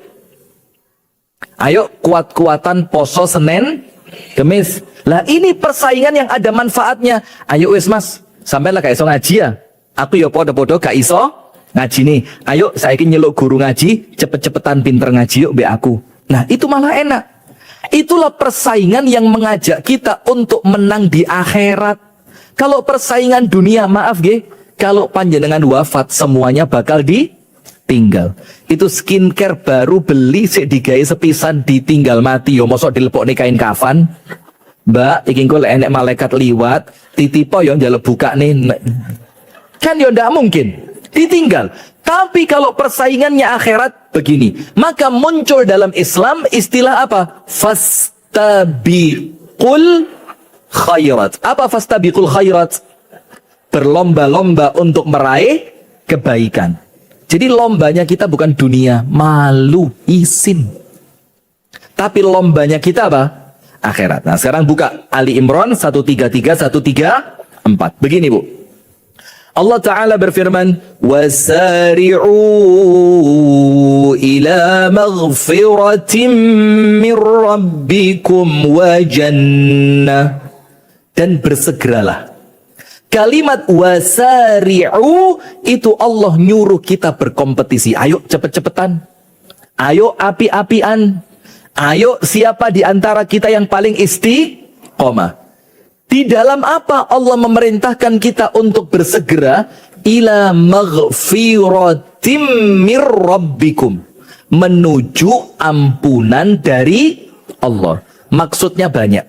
Ayo kuat-kuatan poso Senin, Kemis. Lah ini persaingan yang ada manfaatnya. Ayo wis mas, sampai lah gak iso ngaji ya. Aku ya podo-podo gak iso ngaji nih. Ayo saya ingin nyeluk guru ngaji, cepet-cepetan pinter ngaji yuk be aku. Nah itu malah enak. Itulah persaingan yang mengajak kita untuk menang di akhirat. Kalau persaingan dunia, maaf ge. Kalau panjenengan wafat, semuanya bakal ditinggal. Itu skincare baru beli, sik digawe sepisan, ditinggal mati. Yo mosok dilepokne kain kafan. Mbak, iki engko lek enek malaikat liwat, titipo yo njaluk buka nih. Kan yo ndak mungkin. Ditinggal. Tapi kalau persaingannya akhirat begini, maka muncul dalam Islam istilah apa? Fastabiqul khairat. Apa fastabiqul khairat? Berlomba-lomba untuk meraih kebaikan. Jadi lombanya kita bukan dunia, malu, isin. Tapi lombanya kita apa? Akhirat. Nah sekarang buka Ali Imran 133, 134. Begini Bu. Allah Ta'ala berfirman, وَسَارِعُوا إِلَى مَغْفِرَةٍ مِّن رَبِّكُمْ وَجَنَّةٍ. Dan bersegeralah. Kalimat wasari'u itu Allah nyuruh kita berkompetisi. Ayo cepet-cepetan. Ayo api-apian. Ayo siapa di antara kita yang paling istiqomah. Di dalam apa Allah memerintahkan kita untuk bersegera? Ila maghfiratim mir rabbikum. Menuju ampunan dari Allah. Maksudnya banyak.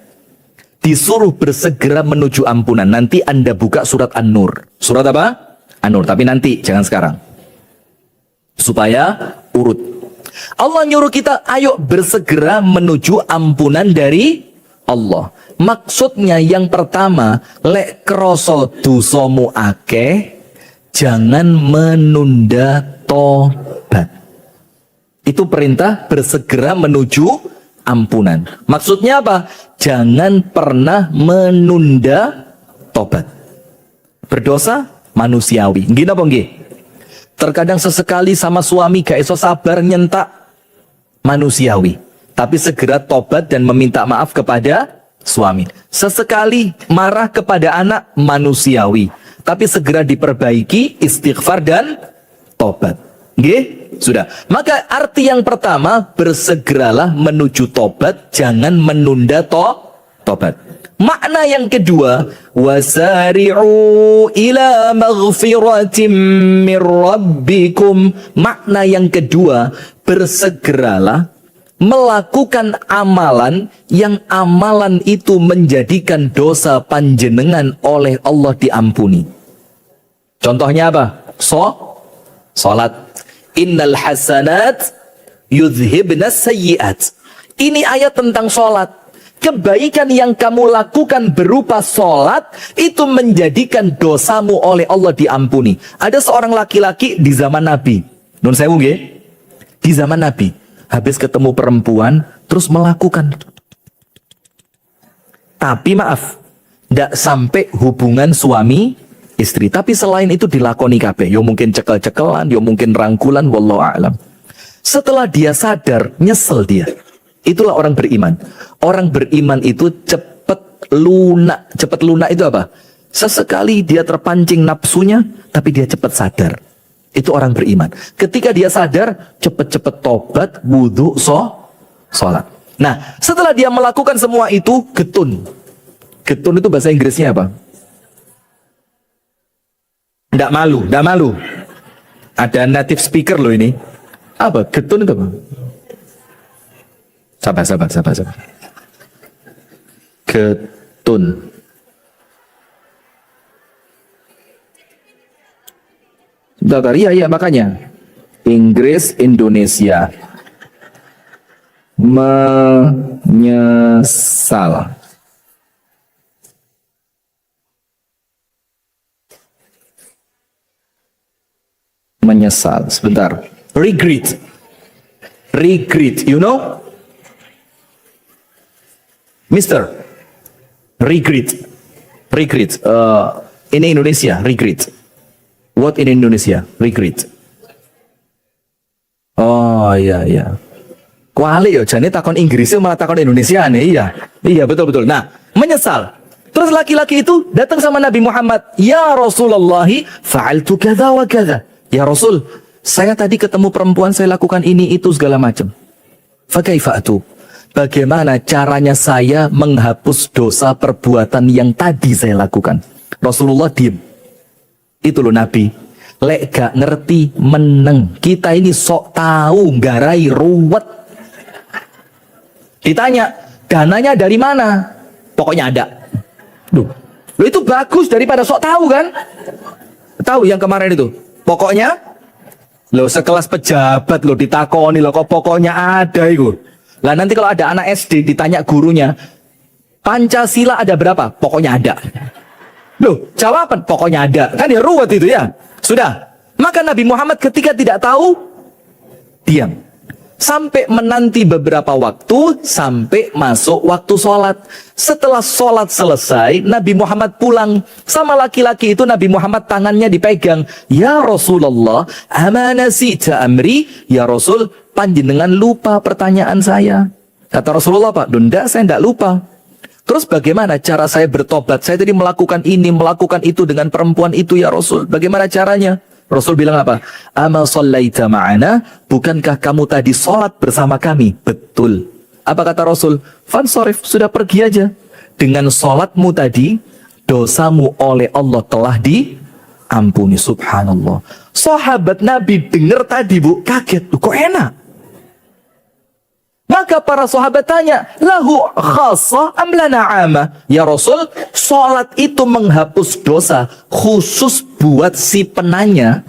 Disuruh bersegera menuju ampunan. Nanti Anda buka surat An-Nur. Surat apa? An-Nur. Tapi nanti, jangan sekarang. Supaya urut. Allah nyuruh kita, ayo bersegera menuju ampunan dari Allah. Maksudnya yang pertama, lek kroso dusomu akeh, jangan menunda tobat. Itu perintah bersegera menuju ampunan. Maksudnya apa? Jangan pernah menunda tobat. Berdosa manusiawi. Gini apa nggih? Terkadang sesekali sama suami gak iso sabar nyentak, manusiawi. Tapi segera tobat dan meminta maaf kepada suami. Sesekali marah kepada anak, manusiawi. Tapi segera diperbaiki, istighfar dan tobat. Nggih? Sudah. Maka arti yang pertama, bersegeralah menuju tobat, jangan menunda tobat. Makna yang kedua, wasari'u ila maghfiratim mir rabbikum. Makna yang kedua, bersegeralah melakukan amalan yang amalan itu menjadikan dosa panjenengan oleh Allah diampuni. Contohnya apa? Salat. Innal hasanat yudhibnas sayyiat. Ini ayat tentang sholat. kebaikan yang kamu lakukan berupa sholat itu menjadikan dosamu oleh Allah diampuni. Ada seorang laki-laki di zaman Nabi, nun sewu nggih, di zaman Nabi, habis ketemu perempuan terus melakukan, tapi maaf, tidak sampai hubungan suami istri, tapi selain itu dilakoni kabeh. Yo mungkin cekel-cekelan, yo mungkin rangkulan, wallahu a'lam. Setelah dia sadar, nyesel dia. Itulah orang beriman. Orang beriman itu cepat lunak. Cepat lunak itu apa? Sesekali dia terpancing nafsunya, tapi dia cepat sadar. Itu orang beriman. Ketika dia sadar, cepat-cepat tobat, wudhu, sholat. Nah, setelah dia melakukan semua itu, getun. Getun itu bahasa Inggrisnya apa? Nggak malu, nggak malu. Ada native speaker loh ini. Apa? Getun itu apa? Sabar. Getun. Bentar, iya makanya. Inggris, Indonesia. Menyesal. Menyesal. Sebentar. Regret, you know? Mister, regret. In Indonesia, regret. What in Indonesia? Regret. Oh iya. Kuali yo, jane takon Inggrisnya malah takon Indonesia nih. Iya betul. Nah, menyesal. Terus laki-laki itu datang sama Nabi Muhammad. Ya Rasulullah, fa'altu kadza wa kadza. Ya Rasul, saya tadi ketemu perempuan, saya lakukan ini, itu, segala macam. Fakaifa'atu. Bagaimana caranya saya menghapus dosa perbuatan yang tadi saya lakukan? Rasulullah diem. Itu loh Nabi. Lek gak ngerti meneng. Kita ini sok tahu, garai, ruwet. Ditanya, dananya dari mana? Pokoknya ada. Loh itu bagus daripada sok tahu kan? Tahu yang kemarin itu? Pokoknya lo sekelas pejabat lo ditakoni lo kok pokoknya ada itu. Lah nanti kalau ada anak SD ditanya gurunya, Pancasila ada berapa? Pokoknya ada. Loh, jawaban pokoknya ada. Kan ya ruwet itu ya. Sudah. Maka Nabi Muhammad ketika tidak tahu, diam. Sampai menanti beberapa waktu, sampai masuk waktu sholat. Setelah sholat selesai, Nabi Muhammad pulang. Sama laki-laki itu Nabi Muhammad tangannya dipegang. Ya Rasulullah, amanasita amri. Ya Rasul, panjenengan lupa pertanyaan saya. Kata Rasulullah, Pak, enggak, saya enggak lupa. Terus bagaimana cara saya bertobat? Saya tadi melakukan ini, melakukan itu dengan perempuan itu ya Rasul. Bagaimana caranya? Rasul bilang apa? Ama shallaita ma'ana, bukankah kamu tadi sholat bersama kami? Betul. Apa kata Rasul? Fansorif, sudah pergi aja. Dengan sholatmu tadi, dosamu oleh Allah telah diampuni. Subhanallah. Sahabat Nabi dengar tadi bu, kaget. Kok enak? Maka para sahabat tanya, lahu khassa am lana ama? Ya Rasul, sholat itu menghapus dosa khusus buat si penanya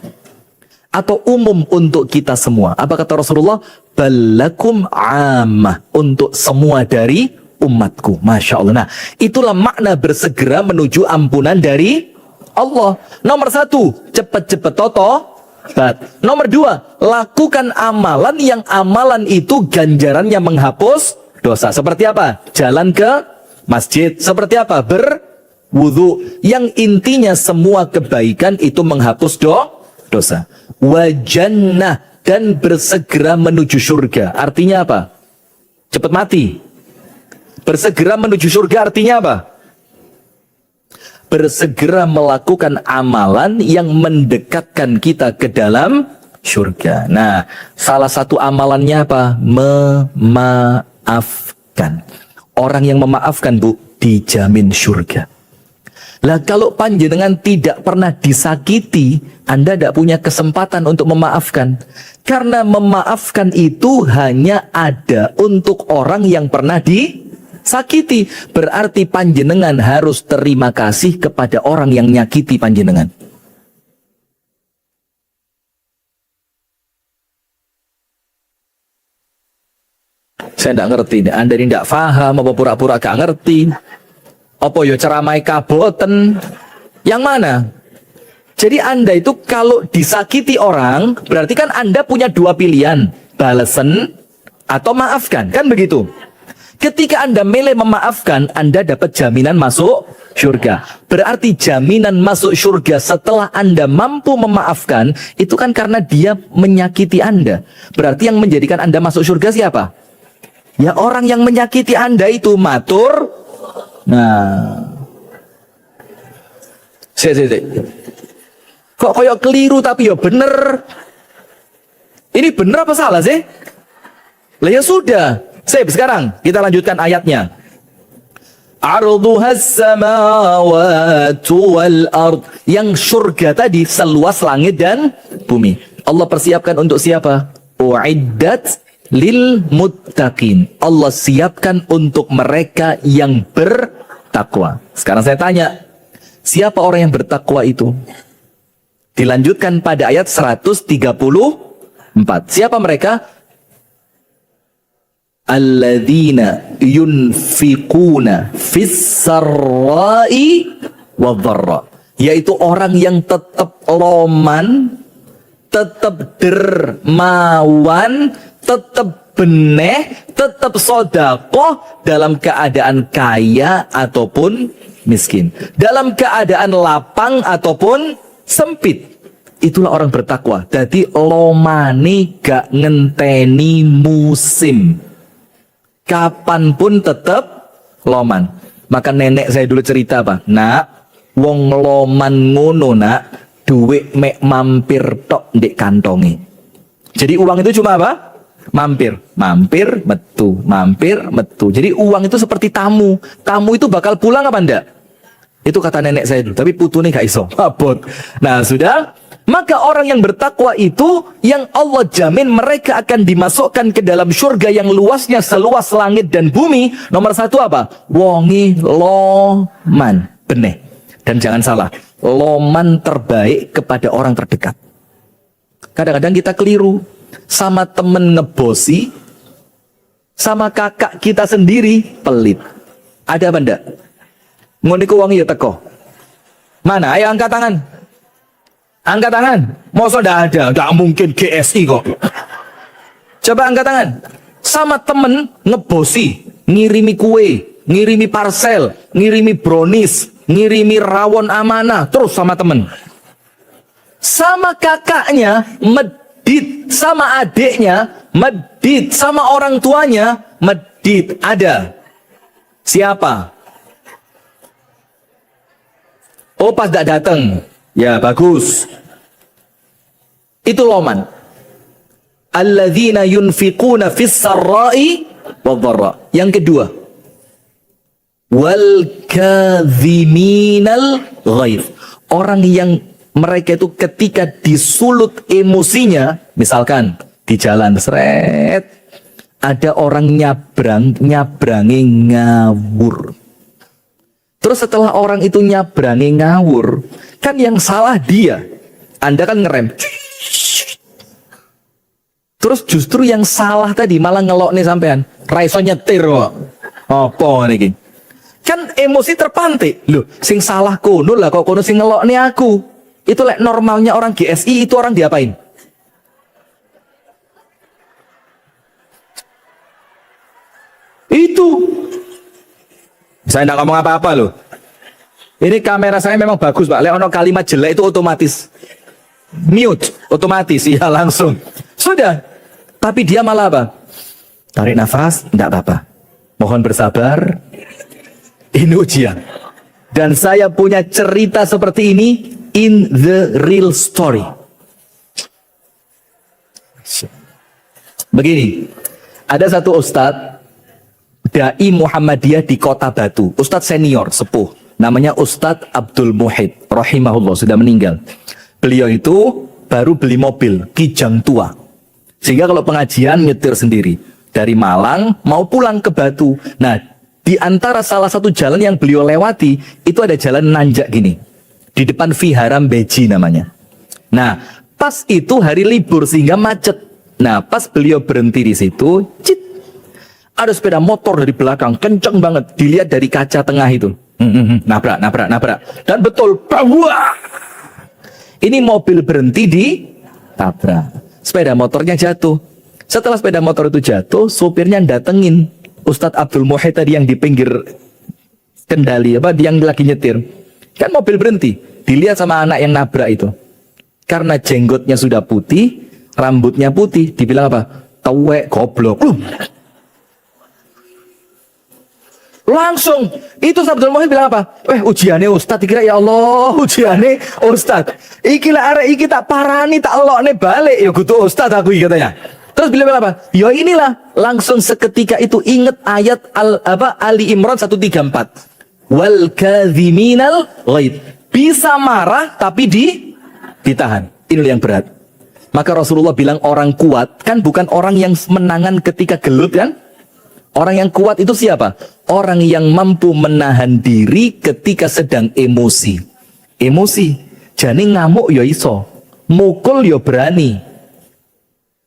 atau umum untuk kita semua? Apa kata Rasulullah? Balakum amah, untuk semua dari umatku. Masya Allah. Nah, itulah makna bersegera menuju ampunan dari Allah. Nomor satu, cepat-cepat toto. Nomor dua, lakukan amalan yang amalan itu ganjarannya menghapus dosa. Seperti apa? Jalan ke masjid. Seperti apa? Berwudu. Yang intinya semua kebaikan itu menghapus dosa. Wajannah, dan bersegera menuju surga. Artinya apa? Cepat mati. Bersegera menuju surga artinya apa? Bersegera melakukan amalan yang mendekatkan kita ke dalam surga. Nah, salah satu amalannya apa? Memaafkan. Orang yang memaafkan, bu, dijamin surga. Lah kalau panjenengan tidak pernah disakiti, Anda tidak punya kesempatan untuk memaafkan. Karena memaafkan itu hanya ada untuk orang yang pernah sakiti. Berarti panjenengan harus terima kasih kepada orang yang nyakiti panjenengan. Saya tidak ngerti. Anda ini tidak paham apa pura-pura gak ngerti? Apa yo ceramai kaboten? Yang mana? Jadi Anda itu kalau disakiti orang, berarti kan Anda punya dua pilihan, balasen atau maafkan, kan begitu? Ketika Anda milih memaafkan, Anda dapat jaminan masuk surga. Berarti jaminan masuk surga setelah Anda mampu memaafkan, itu kan karena dia menyakiti Anda. Berarti yang menjadikan Anda masuk surga siapa? Ya orang yang menyakiti Anda itu, matur. Nah, kok koyok keliru tapi ya bener. Ini bener apa salah sih? Lah ya sudah. Sekarang kita lanjutkan ayatnya. Arduhas samawati wal ard. Yang surga tadi seluas langit dan bumi. Allah persiapkan untuk siapa? Uiddat lil muttaqin. Allah siapkan untuk mereka yang bertakwa. Sekarang saya tanya, siapa orang yang bertakwa itu? Dilanjutkan pada ayat 134. Siapa mereka? Alladzina yunfikuna fis sarra'i wadh-dharra. Yaitu orang yang tetap loman, tetap dermawan, tetap beneh, tetap sodakoh dalam keadaan kaya ataupun miskin, dalam keadaan lapang ataupun sempit. Itulah orang bertakwa. Jadi lomani gak ngenteni musim, kapanpun tetap loman. Maka nenek saya dulu cerita apa? Nak, wong loman ngono nak, duit mek mampir tok ndek kantongi. Jadi uang itu cuma apa? Mampir, mampir, metu, mampir, metu. Jadi uang itu seperti tamu. Tamu itu bakal pulang apa enggak? Itu kata nenek saya dulu. Tapi putune gak iso. Abot. Nah sudah. Maka orang yang bertakwa itu yang Allah jamin mereka akan dimasukkan ke dalam surga yang luasnya seluas langit dan bumi. Nomor satu apa? Wongi loman. Benih. Dan jangan salah. Loman terbaik kepada orang terdekat. Kadang-kadang kita keliru. Sama temen ngebosi, sama kakak kita sendiri pelit. Ada apa enggak? Ngoniku wangi ya teko. Mana? Ayo angkat tangan. Angkat tangan. Masa enggak ada? Enggak mungkin GSI kok. Coba angkat tangan. Sama temen ngebosi, ngirimi kue, ngirimi parcel, ngirimi brownies, ngirimi rawon amanah, terus sama temen. Sama kakaknya medit, sama adiknya medit, sama orang tuanya medit. Ada. Siapa? Oh, pas tidak datang. Ya, bagus. Itu loman. Alladzina yunfiquna fis sarra'i wadh-dharra. Yang kedua, wal kadhiminal ghaidh. Orang yang mereka itu ketika disulut emosinya, misalkan di jalan seret, ada orang nyabrangi ngawur. Terus setelah orang itu nyabrangi ngawur, kan yang salah dia. Anda kan ngerem. Terus justru yang salah tadi malah ngelok nih sampean. Raiso nyetir kok. Apa nih? Kan emosi terpantik. Loh, sing salah kono lah kok kono sing ngelok nih aku. Itu like normalnya orang GSI itu orang diapain? Itu. Saya tidak ngomong apa-apa loh. Ini kamera saya memang bagus Pak. Lihat ono kalimat jelek itu otomatis mute, otomatis ya langsung. Sudah. Tapi dia malah apa? Tarik nafas, tidak apa-apa. Mohon bersabar. Ini ujian. Dan saya punya cerita seperti ini in the real story. Begini, ada satu ustadz dai Muhammadiyah di Kota Batu, ustadz senior sepuh, namanya Ustadz Abdul Muhid, rahimahullah, sudah meninggal. Beliau itu baru beli mobil Kijang tua, sehingga kalau pengajian nyetir sendiri dari Malang mau pulang ke Batu. Nah, di antara salah satu jalan yang beliau lewati itu ada jalan nanjak gini, di depan Viharam Beji namanya. Nah, pas itu hari libur sehingga macet. Nah, pas beliau berhenti di situ, cit, Ada sepeda motor dari belakang, kenceng banget. Dilihat dari kaca tengah itu. Nabrak. Dan betul, wah! Ini mobil berhenti di tabrak. Sepeda motornya jatuh. Setelah sepeda motor itu jatuh, sopirnya datengin Ustadz Abdul Muhyi tadi yang di pinggir kendali, yang lagi nyetir. Kan mobil berhenti. Dilihat sama anak yang nabrak itu. Karena jenggotnya sudah putih, rambutnya putih, dibilang apa? Tuwek, goblok. Langsung itu Abdul Muhyi bilang apa? Ujiannya Ustadz, dikira ya Allah ujiannya Ustadz. Iki lah arek iki tak parani tak elokne balik ya kudu Ustadz aku katanya. Terus beliau bilang apa? Ya inilah, langsung seketika itu ingat ayat Ali Imran 134. Wal kadhiminal ghaid. Bisa marah tapi ditahan. Ini yang berat. Maka Rasulullah bilang orang kuat kan bukan orang yang menangan ketika gelut kan? Orang yang kuat itu siapa? Orang yang mampu menahan diri ketika sedang emosi. Emosi. Jadi ngamuk ya iso. Mukul ya berani.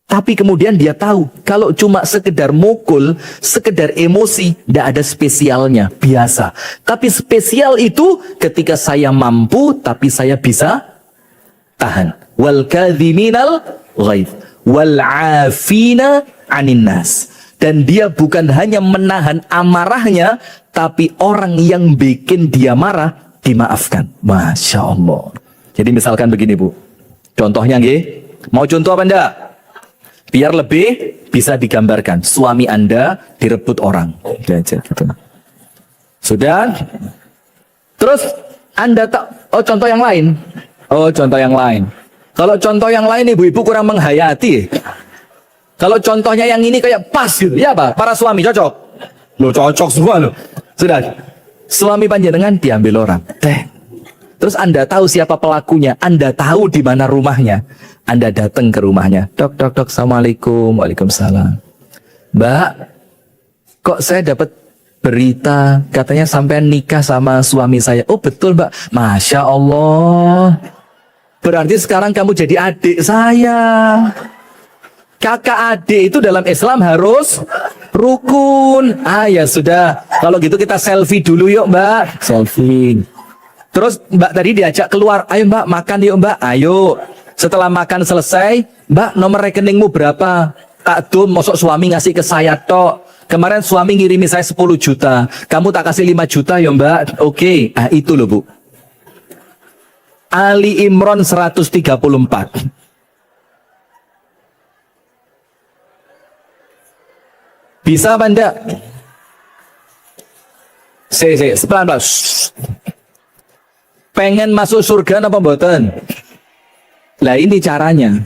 Tapi kemudian dia tahu, kalau cuma sekedar mukul, sekedar emosi, tidak ada spesialnya, biasa. Tapi spesial itu ketika saya mampu, tapi saya bisa tahan. Wal kadhiminal ghaidh, wal afina 'anin nas. Dan dia bukan hanya menahan amarahnya, tapi orang yang bikin dia marah, dimaafkan. Masya Allah. Jadi misalkan begini Bu, contohnya nggih, mau contoh apa enggak? Biar lebih bisa digambarkan. Suami Anda direbut orang. Sudah? Terus Anda tak... contoh yang lain. Contoh yang lain. Kalau contoh yang lain ibu-ibu kurang menghayati. Kalau contohnya yang ini kayak pas gitu. Ya apa? Para suami cocok. Loh cocok semua loh. Sudah. Suami panjenengan diambil orang. Terus Anda tahu siapa pelakunya. Anda tahu di mana rumahnya. Anda datang ke rumahnya. Dok, assalamualaikum. Waalaikumsalam. Mbak, kok saya dapat berita katanya sampai nikah sama suami saya. Oh betul Mbak. Masya Allah. Berarti sekarang kamu jadi adik saya. Kakak adik itu dalam Islam harus rukun. Ya sudah. Kalau gitu kita selfie dulu yuk Mbak. Selfie. Terus Mbak tadi diajak keluar. Ayo Mbak makan yuk Mbak. Ayo. Setelah makan selesai, Mbak nomor rekeningmu berapa? Tak dum, mosok suami ngasih ke saya tok. Kemarin suami ngirimi saya 10 juta. Kamu tak kasih 5 juta ya Mbak? Oke. Itu loh Bu. Ali Imran 134. Bisa apa enggak? Pelan-pelan. Pengen masuk surga apa mboten? Lah ini caranya.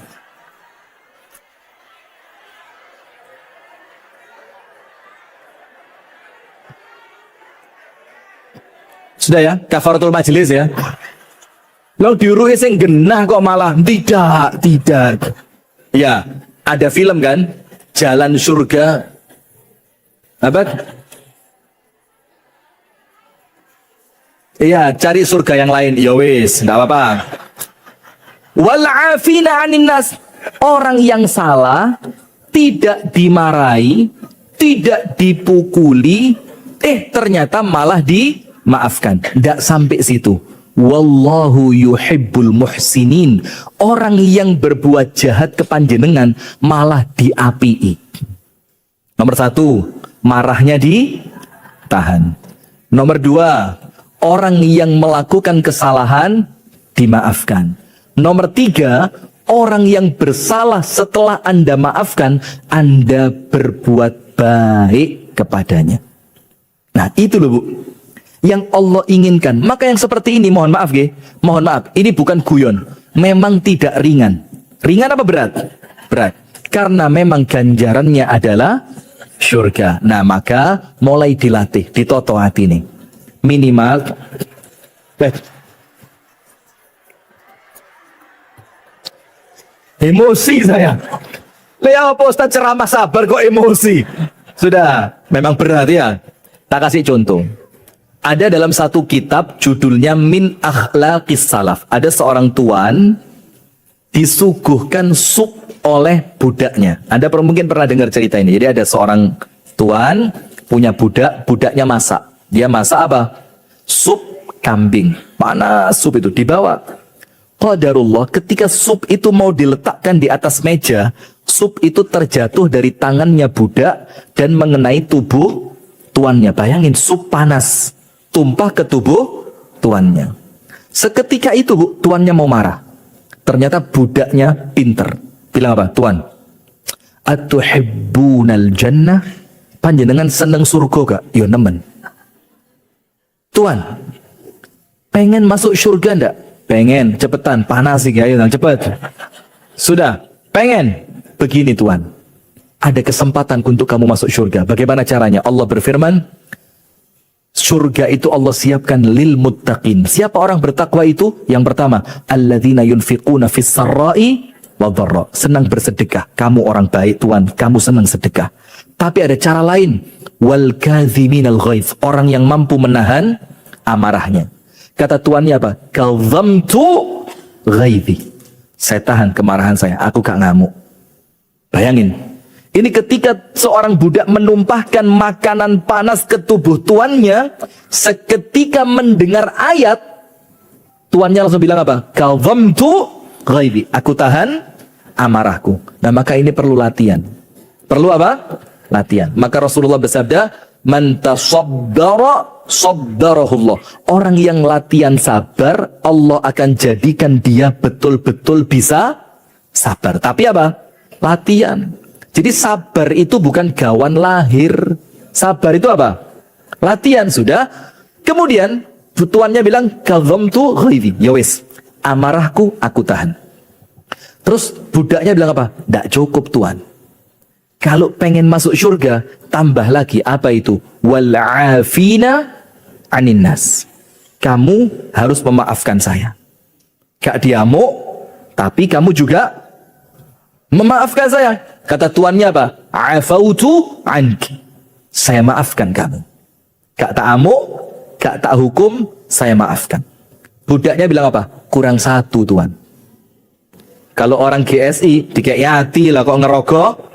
Sudah ya, kafaratul majelis ya. Lo diuruhi sing genah kok malah tidak. Ya, ada film kan? Jalan Surga. Apa? Iya, cari surga yang lain. Ya wis, enggak apa-apa. Wal afina 'anin nas. Orang yang salah tidak dimarahi, tidak dipukuli, ternyata malah dimaafkan. Tidak sampai situ. Wallahu yuhibbul muhsinin. Orang yang berbuat jahat ke panjenengan malah diapii. Nomor 1, marahnya ditahan. Nomor 2, orang yang melakukan kesalahan dimaafkan. Nomor 3, orang yang bersalah setelah Anda maafkan, Anda berbuat baik kepadanya. Nah itu loh Bu, yang Allah inginkan. Maka yang seperti ini, mohon maaf ini bukan guyon. Memang tidak ringan. Ringan apa berat? Berat. Karena memang ganjarannya adalah surga. Nah maka mulai dilatih, ditoto hati ini. Minimal emosi saya. Lihat apa Ustaz ceramah sabar kok emosi. Sudah, memang berat ya. Tak kasih contoh. Ada dalam satu kitab judulnya Min Akhlaqis Salaf. Ada seorang tuan disuguhkan sup oleh budaknya. Anda mungkin pernah dengar cerita ini. Jadi ada seorang Tuan punya budak, budaknya masak. Dia masak apa? Sup kambing. Mana sup itu? Dibawa. Qadarullah, ketika sup itu mau diletakkan di atas meja, sup itu terjatuh dari tangannya budak dan mengenai tubuh tuannya. Bayangin, sup panas tumpah ke tubuh tuannya. Seketika itu tuannya mau marah. Ternyata budaknya pinter. Bilang apa? Tuan, atuhibbunal jannah? Panjenengan seneng surga gak? Yo nemen. Tuan, pengen masuk surga ndak? Pengen, cepetan, panas sih, ayo cepet. Sudah, pengen. Begini Tuan, ada kesempatan untuk kamu masuk surga. Bagaimana caranya? Allah berfirman, surga itu Allah siapkan lil muttaqin. Siapa orang bertakwa itu? Yang pertama, alladzina yunfiquna fis sarra'i wadh-dharra. Senang bersedekah. Kamu orang baik Tuan, kamu senang sedekah. Tapi ada cara lain, wal kadhiminal ghaidh. Orang yang mampu menahan amarahnya. Kata tuannya apa? Kadzamtu ghaidhi. Saya tahan kemarahan saya, aku gak ngamuk. Bayangin, ini ketika seorang budak menumpahkan makanan panas ke tubuh tuannya, seketika mendengar ayat, tuannya langsung bilang apa? Kadzamtu ghaidhi. Aku tahan amarahku. Nah, maka ini perlu latihan. Perlu apa? Latihan. Maka Rasulullah bersabda, man tasaddara saddarahullah. Orang yang latihan sabar, Allah akan jadikan dia betul-betul bisa sabar. Tapi apa? Latihan. Jadi sabar itu bukan gawan lahir. Sabar itu apa? Latihan sudah. Kemudian tuannya bilang kadzamtu ghaidhi. Ya wis, amarahku aku tahan. Terus budaknya bilang apa? Nggak cukup Tuan. Kalau pengen masuk surga, tambah lagi apa itu? Wal'afina anin nas. Kamu harus memaafkan saya. Gak diamuk, tapi kamu juga memaafkan saya. Kata tuannya apa? Afautu anki. Saya maafkan kamu. Gak tak amuk, gak tak hukum, saya maafkan. Budaknya bilang apa? Kurang satu Tuan. Kalau orang GSI, dikayati lah kok ngerokok.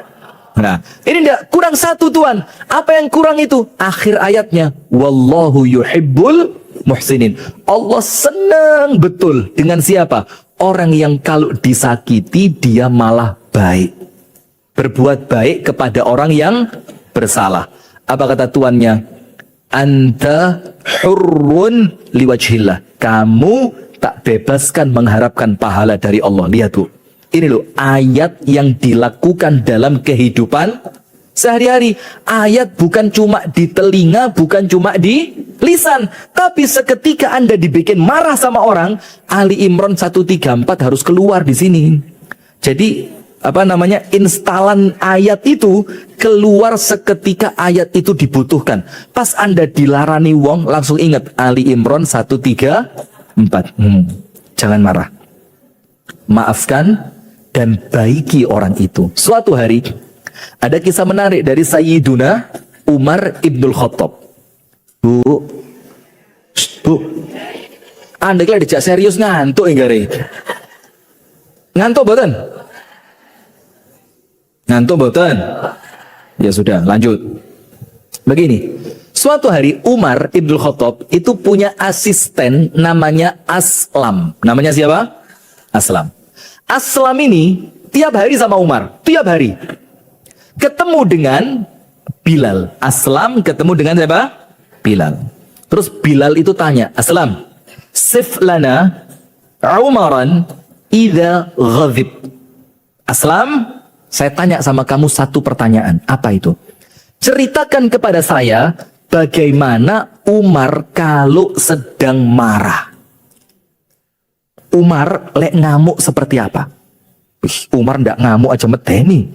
Nah, ini enggak, kurang satu Tuan. Apa yang kurang itu? Akhir ayatnya, wallahu yuhibbul muhsinin. Allah senang betul dengan siapa? Orang yang kalau disakiti dia malah baik. Berbuat baik kepada orang yang bersalah. Apa kata tuannya? Anta hurrun liwajhillah. Kamu tak bebaskan mengharapkan pahala dari Allah. Lihat tuh. Ini loh ayat yang dilakukan dalam kehidupan sehari-hari. Ayat bukan cuma di telinga, bukan cuma di lisan. Tapi seketika Anda dibikin marah sama orang, Ali Imran 134 harus keluar di sini. Jadi apa namanya, instalan ayat itu keluar seketika ayat itu dibutuhkan. Pas Anda dilarani wong, langsung ingat Ali Imran 134. Jangan marah. Maafkan dan baiki orang itu. Suatu hari ada kisah menarik dari Sayyiduna Umar Ibnul Khattab. Bu, Anda kira dijak serius ngantuk enggak? Ngantuk boten? Ngantuk boten? Ya sudah, lanjut. Begini, suatu hari Umar Ibnul Khattab itu punya asisten namanya Aslam. Namanya siapa? Aslam. Aslam ini tiap hari sama Umar, tiap hari ketemu dengan Bilal. Aslam ketemu dengan siapa? Bilal. Terus Bilal itu tanya, Aslam, sif lana Umaran idza ghadhib. Aslam, saya tanya sama kamu satu pertanyaan. Apa itu? Ceritakan kepada saya bagaimana Umar kalau sedang marah. Umar lek ngamuk seperti apa? Umar ndak ngamuk aja medeni.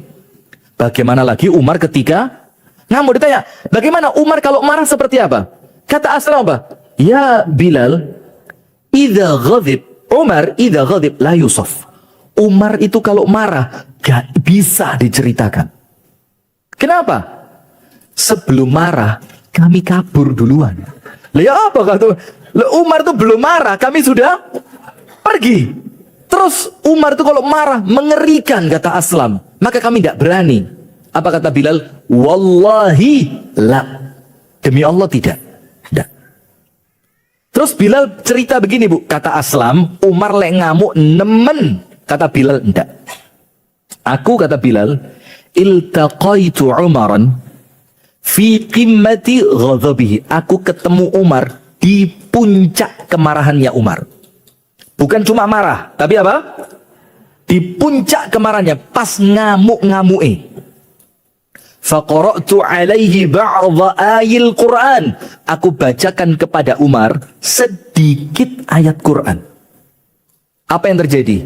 Bagaimana lagi Umar ketika ngamuk? Ditanya, bagaimana Umar kalau marah seperti apa? Kata Aslam apa? Ya Bilal, idza ghadib, Umar idza ghadib la yusaf. Umar itu kalau marah gak bisa diceritakan. Kenapa? Sebelum marah kami kabur duluan. Lah ya apa kata? Umar itu belum marah, kami sudah pergi. Terus Umar itu kalau marah mengerikan, kata Aslam. Maka kami tidak berani. Apa kata Bilal? Wallahi la. Demi Allah tidak. Tidak. Terus Bilal cerita begini bu, kata Aslam, Umar lek ngamuk nemen. Kata Bilal, enggak. Aku kata Bilal, iltaqaitu Umaran fi qimmati ghadabihi. Aku ketemu Umar di puncak kemarahannya Umar. Bukan cuma marah, tapi apa? Di puncak kemarahannya, pas ngamuk-ngamuke. Faqara'tu alaihi ba'dha ayil Qur'an. Aku bacakan kepada Umar sedikit ayat Quran. Apa yang terjadi?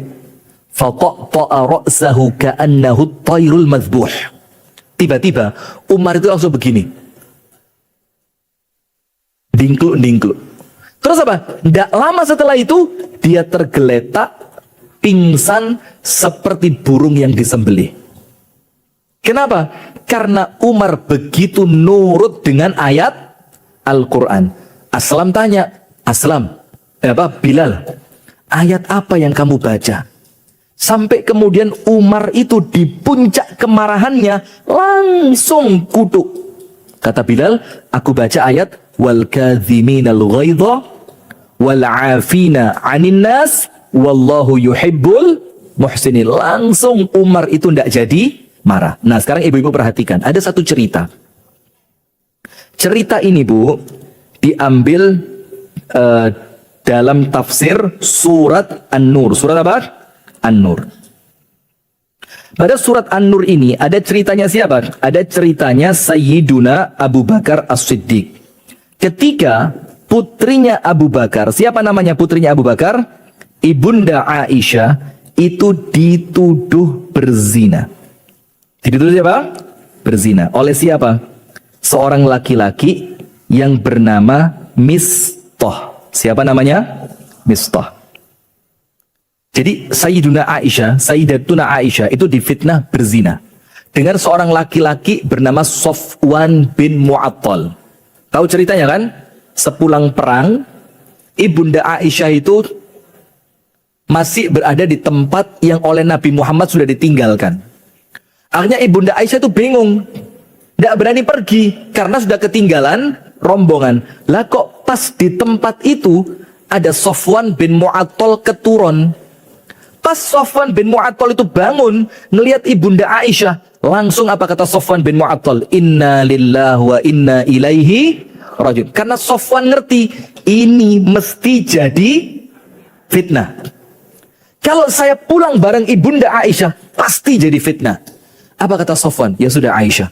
Faqa'a ra'sahu ka'annahu at-tayrul madhbuh. Tiba-tiba Umar itu langsung begini. Dingkluk-dingkluk. Terus apa? Tidak lama setelah itu dia tergeletak, pingsan seperti burung yang disembelih. Kenapa? Karena Umar begitu nurut dengan ayat Al-Quran. Aslam tanya, Bilal, ayat apa yang kamu baca? Sampai kemudian Umar itu di puncak kemarahannya langsung kutuk. Kata Bilal, aku baca ayat wal kadhiminal ghaidha wal 'afina 'anil nas wallahu yuhibbul muhsinin. Langsung Umar itu tidak jadi marah. Nah, sekarang ibu-ibu perhatikan, ada satu cerita. Cerita ini bu diambil dalam tafsir surat An-Nur. Surat apa? An-Nur. Pada surat An-Nur ini ada ceritanya siapa? Ada ceritanya Sayyiduna Abu Bakar As-Siddiq. Ketika putrinya Abu Bakar, siapa namanya putrinya Abu Bakar? Ibunda Aisyah itu dituduh berzina. Dituduh siapa? Berzina. Oleh siapa? Seorang laki-laki yang bernama Mistah. Siapa namanya? Mistah. Jadi Sayyidatuna Aisyah itu difitnah berzina dengan seorang laki-laki bernama Safwan bin Mu'attal. Tahu ceritanya kan? Sepulang perang, Ibunda Aisyah itu masih berada di tempat yang oleh Nabi Muhammad sudah ditinggalkan. Akhirnya Ibunda Aisyah itu bingung, tidak berani pergi karena sudah ketinggalan rombongan. Lah kok pas di tempat itu ada Safwan bin Mu'attal keturun. Pas Safwan bin Mu'attal itu bangun, ngelihat Ibunda Aisyah, langsung apa kata Safwan bin Mu'attal? Inna lillahi wa inna ilaihi raji'un. Karena Safwan ngerti, ini mesti jadi fitnah. Kalau saya pulang bareng Ibunda Aisyah, pasti jadi fitnah. Apa kata Safwan? Ya sudah Aisyah,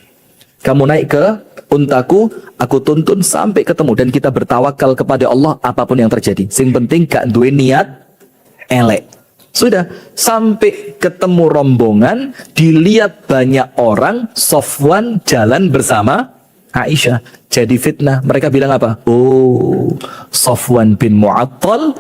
kamu naik ke untaku, aku tuntun sampai ketemu, dan kita bertawakal kepada Allah apapun yang terjadi. Sing penting gak duwe niat elek. Sudah, sampai ketemu rombongan, dilihat banyak orang, Safwan jalan bersama Aisyah. Jadi fitnah. Mereka bilang apa? Oh, Safwan bin Mu'attal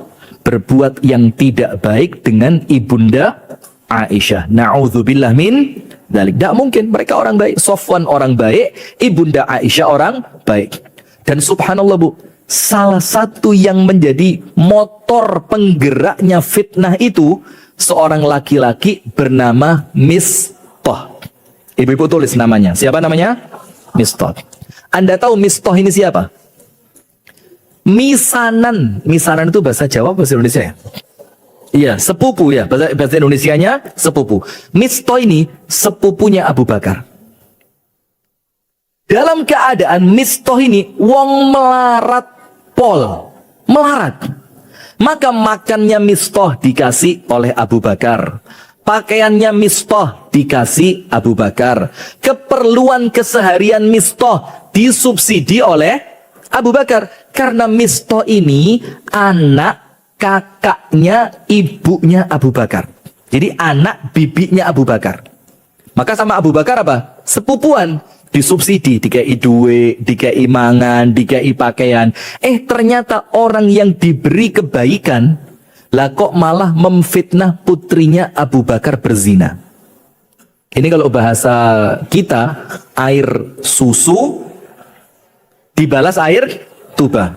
berbuat yang tidak baik dengan Ibunda Aisyah. Na'udzubillah min dzalik. Tidak mungkin, mereka orang baik. Safwan orang baik, Ibunda Aisyah orang baik. Dan subhanallah bu, salah satu yang menjadi motor penggeraknya fitnah itu seorang laki-laki bernama Mistah. Ibu-ibu tulis namanya. Siapa namanya? Mistah. Anda tahu Mistah ini siapa? Misanan. Misanan itu bahasa Jawa, bahasa Indonesia ya? Iya, sepupu ya. Bahasa Indonesianya sepupu. Mistah ini sepupunya Abu Bakar. Dalam keadaan Mistah ini wong melarat pol, melarat. Maka makannya Mistah dikasih oleh Abu Bakar. Pakaiannya Mistah dikasih Abu Bakar. Keperluan keseharian Mistah disubsidi oleh Abu Bakar. Karena Mistah ini anak kakaknya ibunya Abu Bakar. Jadi anak bibinya Abu Bakar. Maka sama Abu Bakar apa? Sepupuan. Disubsidi, dikai duit, dikai mangan, dikai pakaian. Ternyata orang yang diberi kebaikan, lah kok malah memfitnah putrinya Abu Bakar berzina. Ini kalau bahasa kita, air susu dibalas air tuba.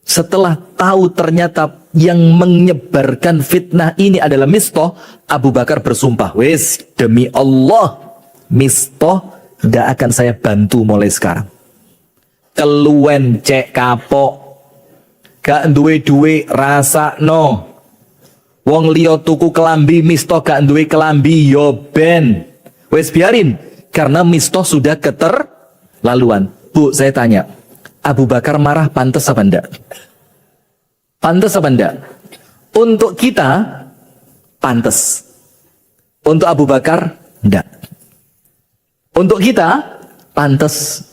Setelah tahu ternyata yang menyebarkan fitnah ini adalah Mistah, Abu Bakar bersumpah, wes demi Allah, Mistah Tidak akan saya bantu mulai sekarang. Keluwen cek kapok, gak duwe rasa no. Wong liya tuku kelambi misto gak duwe kelambi yo ben. Wes biarin, karena misto sudah keterlaluan. Bu, saya tanya, Abu Bakar marah pantas apa enggak? Pantas apa enggak? Untuk kita pantas. Untuk Abu Bakar enggak. Untuk kita pantas.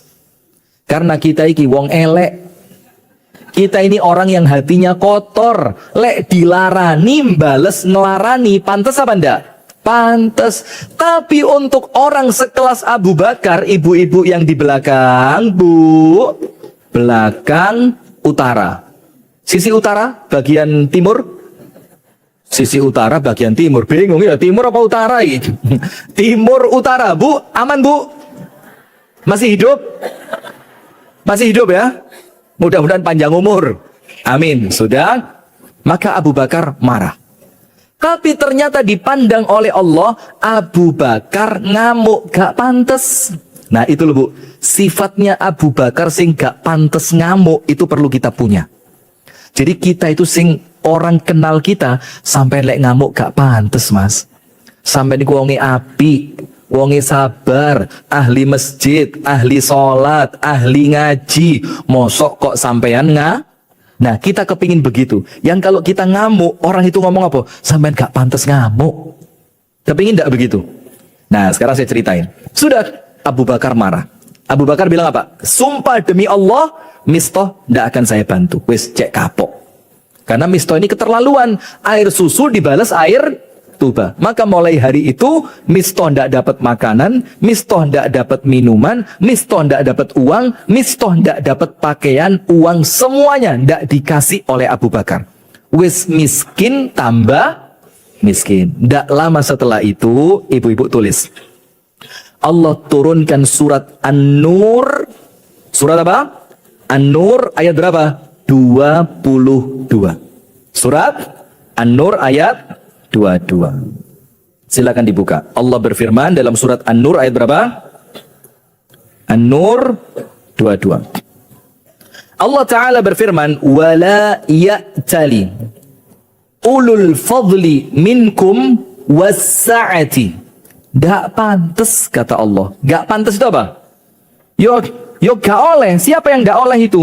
Karena kita iki wong elek. Kita ini orang yang hatinya kotor. Lek dilarani bales ngelarani, pantas apa enggak? Pantas. Tapi untuk orang sekelas Abu Bakar, ibu-ibu yang di belakang, Bu, belakang utara. Sisi utara bagian timur. Sisi utara bagian timur. Bingung ya, timur apa utara ini? Timur utara. Bu, aman Bu? Masih hidup? Masih hidup ya? Mudah-mudahan panjang umur. Amin. Sudah? Maka Abu Bakar marah. Tapi ternyata dipandang oleh Allah, Abu Bakar ngamuk, gak pantas. Nah itu loh Bu, sifatnya Abu Bakar sing gak pantas ngamuk, itu perlu kita punya. Jadi kita itu sing orang kenal kita, sampai lek ngamuk gak pantas Mas. Sampai niku wonge api, wonge sabar, ahli masjid, ahli sholat, ahli ngaji, mosok kok sampean Nah kita kepingin begitu. Yang kalau kita ngamuk, orang itu ngomong apa? Sampean gak pantas ngamuk. Kepingin gak begitu? Nah sekarang saya ceritain. Sudah, Abu Bakar marah. Abu Bakar bilang apa? Sumpah demi Allah, Mistoh gak akan saya bantu. Wes cek kapok. Karena Mistoh ini keterlaluan. Air susu dibalas air tuba. Maka mulai hari itu Mistoh ndak dapat makanan, Mistoh ndak dapat minuman, Mistoh ndak dapat uang, Mistoh ndak dapat pakaian, uang semuanya ndak dikasih oleh Abu Bakar. Wis miskin tambah miskin. Ndak lama setelah itu ibu-ibu tulis. Allah turunkan surat An-Nur. Surat apa? An-Nur ayat berapa? 22. Surat An-Nur ayat 22. Silakan dibuka. Allah berfirman dalam surat An-Nur ayat berapa? An-Nur 22. Allah Ta'ala berfirman, wala ya'tali ulul fadli minkum wassa'ati. Gak pantas kata Allah. Gak pantas itu apa? Yo gak oleh. Siapa yang gak oleh itu?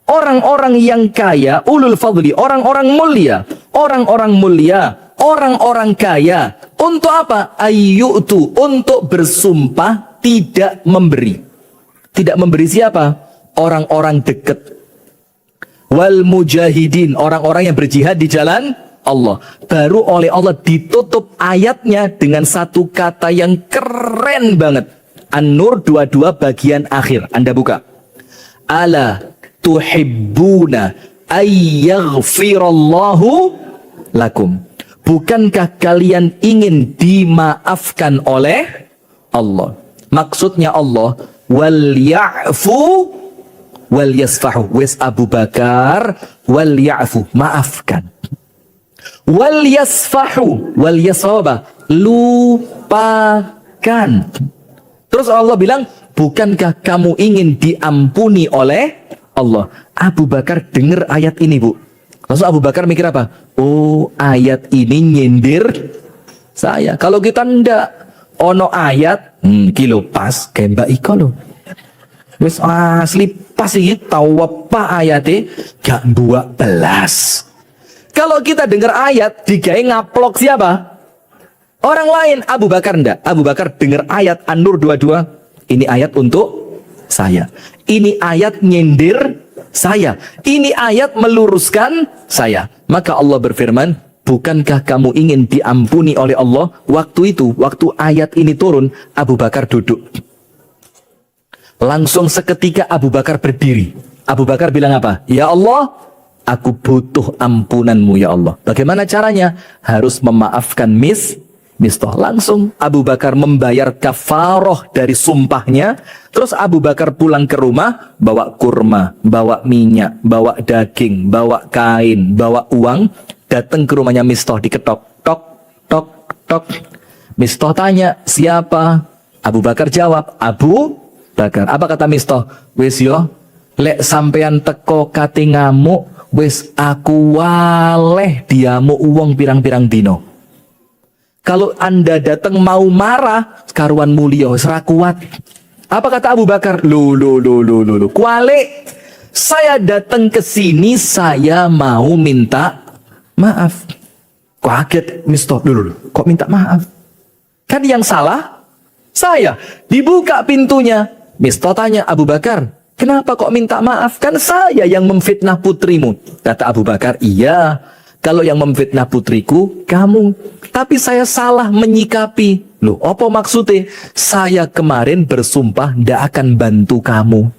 Orang-orang yang kaya, ulul fadli, orang-orang mulia, orang-orang mulia, orang-orang kaya. Untuk apa? Ayyutu, untuk bersumpah tidak memberi. Tidak memberi siapa? Orang-orang dekat. Wal mujahidin, orang-orang yang berjihad di jalan Allah. Baru oleh Allah ditutup ayatnya dengan satu kata yang keren banget. An-Nur 22 bagian akhir. Anda buka. Ala tuhibbuna ayyaghfirallahu lakum. Bukankah kalian ingin dimaafkan oleh Allah? Maksudnya Allah, wal ya'fu wal yasfahu. Wes Abu Bakar, wal ya'fu, maafkan. Wal yasfahu, wal yasaba, lupakan. Terus Allah bilang, bukankah kamu ingin diampuni oleh Allah? Abu Bakar dengar ayat ini, Bu. Langsung Abu Bakar mikir apa? Oh, ayat ini nyindir saya. Kalau kita ndak ono ayat, kilo pas kayak Mbak Iko loh. Wis asli pas iki tahu apa ayatnya gak buat belas. Kalau kita dengar ayat digawe ngaplok siapa? Orang lain. Abu Bakar ndak. Abu Bakar dengar ayat An-Nur 22. Ini ayat untuk saya. Ini ayat nyindir saya. Ini ayat meluruskan saya. Maka Allah berfirman, bukankah kamu ingin diampuni oleh Allah? Waktu itu, waktu ayat ini turun, Abu Bakar duduk. Langsung seketika Abu Bakar berdiri. Abu Bakar bilang apa? Ya Allah, aku butuh ampunanmu ya Allah. Bagaimana caranya? Harus memaafkan Mistoh. Langsung Abu Bakar membayar kafaroh dari sumpahnya. Terus Abu Bakar pulang ke rumah, bawa kurma, bawa minyak, bawa daging, bawa kain, bawa uang. Datang ke rumahnya Mistoh, diketok, tok, tok, tok. Mistoh tanya, siapa? Abu Bakar jawab, Abu Bakar. Apa kata Mistoh? Wis yo, lek sampean teko kate ngamuk, wis aku waleh diamuk uang pirang-pirang dino. Kalau Anda datang mau marah, karuan mulia, serah kuat. Apa kata Abu Bakar? Lu. Kualik. Saya datang ke sini, saya mau minta maaf. Kaget, Mister. Dulu. Kok minta maaf? Kan yang salah saya. Dibuka pintunya. Mister tanya, Abu Bakar, kenapa kok minta maaf? Kan saya yang memfitnah putrimu. Kata Abu Bakar, iya. Kalau yang memfitnah putriku, kamu. Tapi saya salah menyikapi. Loh, apa maksudnya? Saya kemarin bersumpah tidak akan bantu kamu.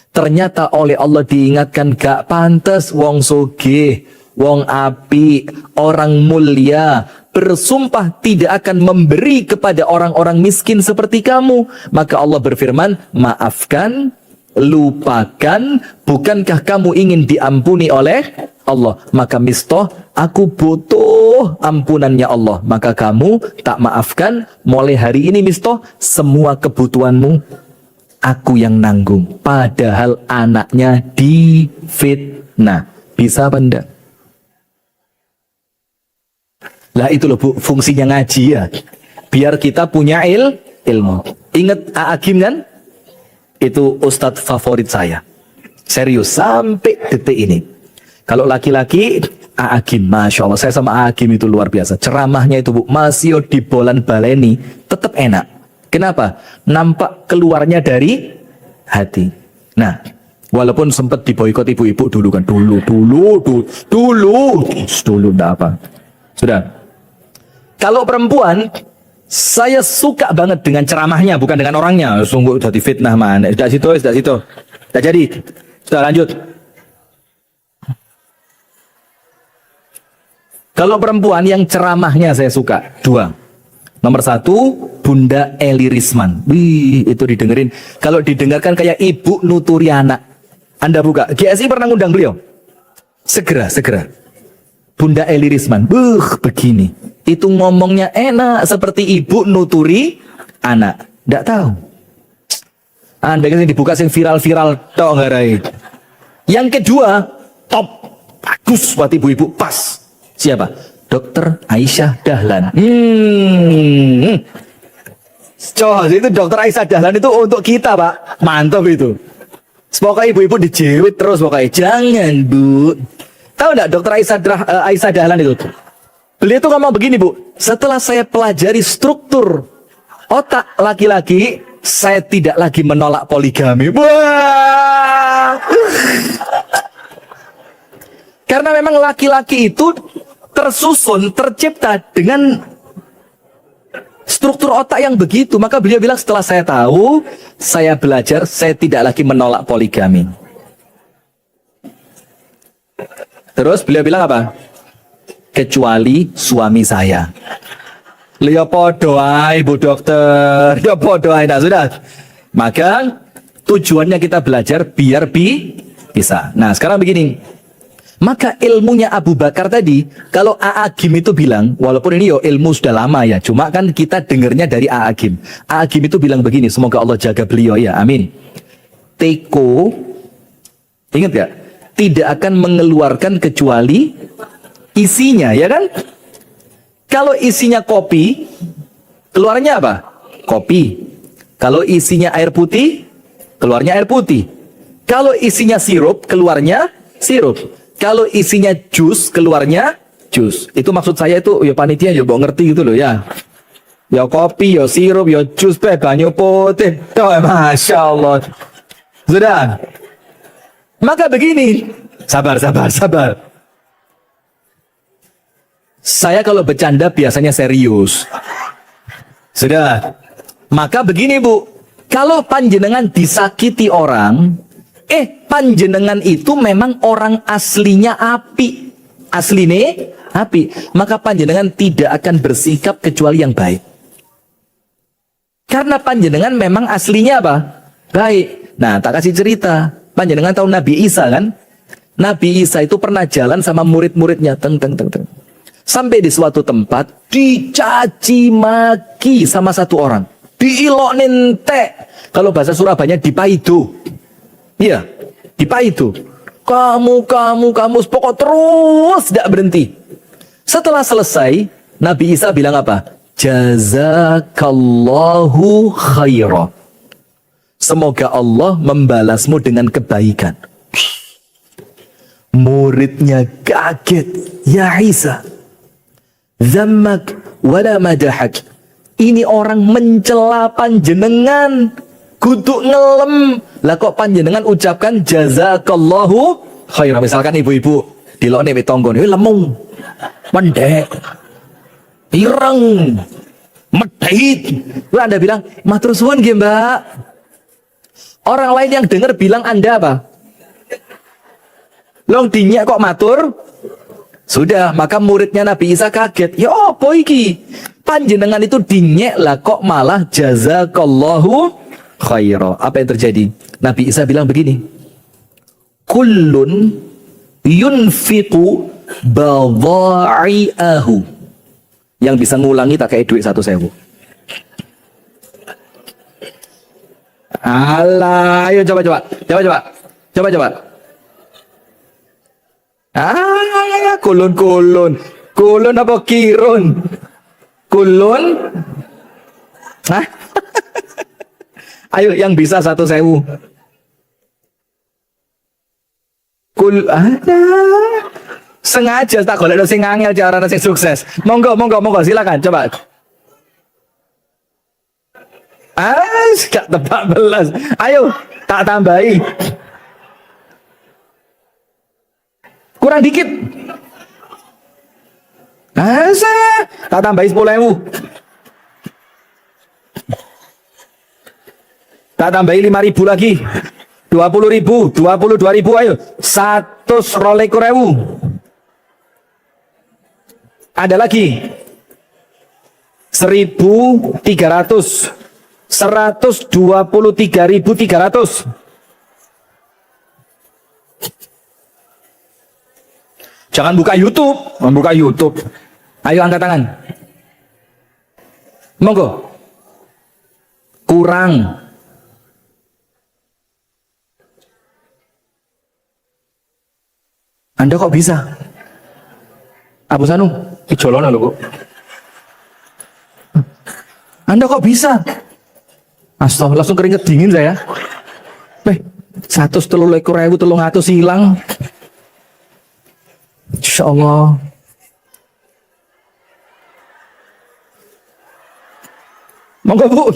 Ternyata oleh Allah diingatkan, gak pantas wong sugih, wong api, orang mulia, bersumpah tidak akan memberi kepada orang-orang miskin seperti kamu. Maka Allah berfirman, maafkan, lupakan, bukankah kamu ingin diampuni oleh Allah? Maka Mistoh, aku butuh ampunannya Allah. Maka kamu tak maafkan, mulai hari ini Mistoh, semua kebutuhanmu aku yang nanggung. Padahal anaknya difitnah. Bisa apa enggak? Lah itu loh Bu, fungsinya ngaji ya. Biar kita punya ilmu. Ingat A'agim kan? Itu ustadz favorit saya. Serius, sampai detik ini. Kalau laki-laki, A'agim, Masya Allah. Saya sama A'agim itu luar biasa. Ceramahnya itu Bu, masih di bolan baleni, tetap enak. Kenapa? Nampak keluarnya dari hati. Nah, walaupun sempat diboikot ibu-ibu dulu kan. Dulu, enggak apa. Sudah. Kalau perempuan, saya suka banget dengan ceramahnya, bukan dengan orangnya. Sungguh jadi fitnah mana. Sudah situ. Sudah jadi. Sudah lanjut. Kalau perempuan yang ceramahnya saya suka. 2. Nomor 1, Bunda Eli Risman. Wih, itu didengerin. Kalau didengarkan kayak ibu nuturi anak. Anda buka. GSI pernah ngundang beliau? Segera. Bunda Eli Risman. Begini. Itu ngomongnya enak seperti ibu nuturi anak. Nggak tahu. Anda kan dibuka sing viral-viral tok ngarai. Yang kedua, top. Bagus buat ibu-ibu, pas. Siapa? Dr. Aisyah Dahlan. Itu Dr. Aisyah Dahlan itu untuk kita, Pak. Mantap itu. Pokoknya ibu-ibu dijewit terus pokoknya. Jangan, Bu. Tahu enggak Dr. Aisyah Dahlan itu? Beliau itu ngomong begini, Bu. Setelah saya pelajari struktur otak laki-laki, saya tidak lagi menolak poligami. Wah! Karena memang laki-laki itu tersusun, tercipta dengan struktur otak yang begitu. Maka beliau bilang, setelah saya tahu, saya belajar, saya tidak lagi menolak poligami. Terus beliau bilang apa? Kecuali suami saya. Ya podo ae Bu Dokter. Ya podo ae. Nah, sudah. Maka tujuannya kita belajar biar bisa. Nah, sekarang begini. Maka ilmunya Abu Bakar tadi, kalau A'agim itu bilang, walaupun ini ilmu sudah lama ya, cuma kan kita dengarnya dari A'agim. A'agim itu bilang begini, semoga Allah jaga beliau ya, amin. Teko, ingat gak? Tidak akan mengeluarkan kecuali isinya, ya kan? Kalau isinya kopi, keluarnya apa? Kopi. Kalau isinya air putih, keluarnya air putih. Kalau isinya sirup, keluarnya sirup. Kalau isinya jus, keluarnya jus. Itu maksud saya itu, ya panitia, ya mau ngerti gitu loh ya. Ya kopi, ya sirup, ya jus, banyu putih. Oh, Masya Allah. Sudah. Maka begini. Sabar. Saya kalau bercanda biasanya serius. Sudah. Maka begini Bu. Kalau panjenengan disakiti orang, panjenengan itu memang orang aslinya api. Aslinya api. Maka panjenengan tidak akan bersikap kecuali yang baik. Karena panjenengan memang aslinya apa? Baik. Nah, tak kasih cerita. Panjenengan tahu Nabi Isa kan? Nabi Isa itu pernah jalan sama murid-muridnya. Sampai di suatu tempat dicaci maki sama satu orang. diiloknin tek. Kalau bahasa Surabaya dipaido. Iya, dipaido. Kamu, pokok terus tidak berhenti. Setelah selesai, Nabi Isa bilang apa? Jazakallahu khaira. Semoga Allah membalasmu dengan kebaikan. Muridnya kaget. Ya Isa, zammak wala madahak. Ini orang mencela panjenengan, kudu ngelem. Lah kok panjenengan ucapkan jazakallahu khaira. Misalkan ibu-ibu dilokne wit tangga niku lemung, pendek, ireng, medhit. Lalu Anda bilang, matur suwun nggih, Mbak. Orang lain yang dengar bilang Anda apa? Long dinyek kok matur? Sudah, maka muridnya Nabi Isa kaget. Ya apa iki? Panjenengan itu dinyek lah kok malah jazakallahu khaira. Apa yang terjadi? Nabi Isa bilang begini. Kullun yunfiqu badha'i'ahu. Yang bisa ngulangi tak kayak duit 1.000. Alah, ayo coba. Kulun apa kirun? Kulun? Hah? Ayo yang bisa 1.000. Ada. Sengaja tak golek sing angel cara sing sukses. Monggo silakan coba. Gak tebak belas. Ayo, tak tambahi. Kurang dikit. Tak tambahi 10.000. Tak tambahi 5.000 lagi. 20.000, 22.000, ayo. 122.000. Ada lagi. 1.300. 123.300. Jangan buka YouTube. Membuka YouTube. Ayo angkat tangan. Monggo. Kurang. Anda kok bisa? Abu Sanu, ijolona lho, Bu. Anda kok bisa? Astagfirullah, langsung keringet dingin saya. 133.300 hilang. Insya Allah. Monggo, Bu.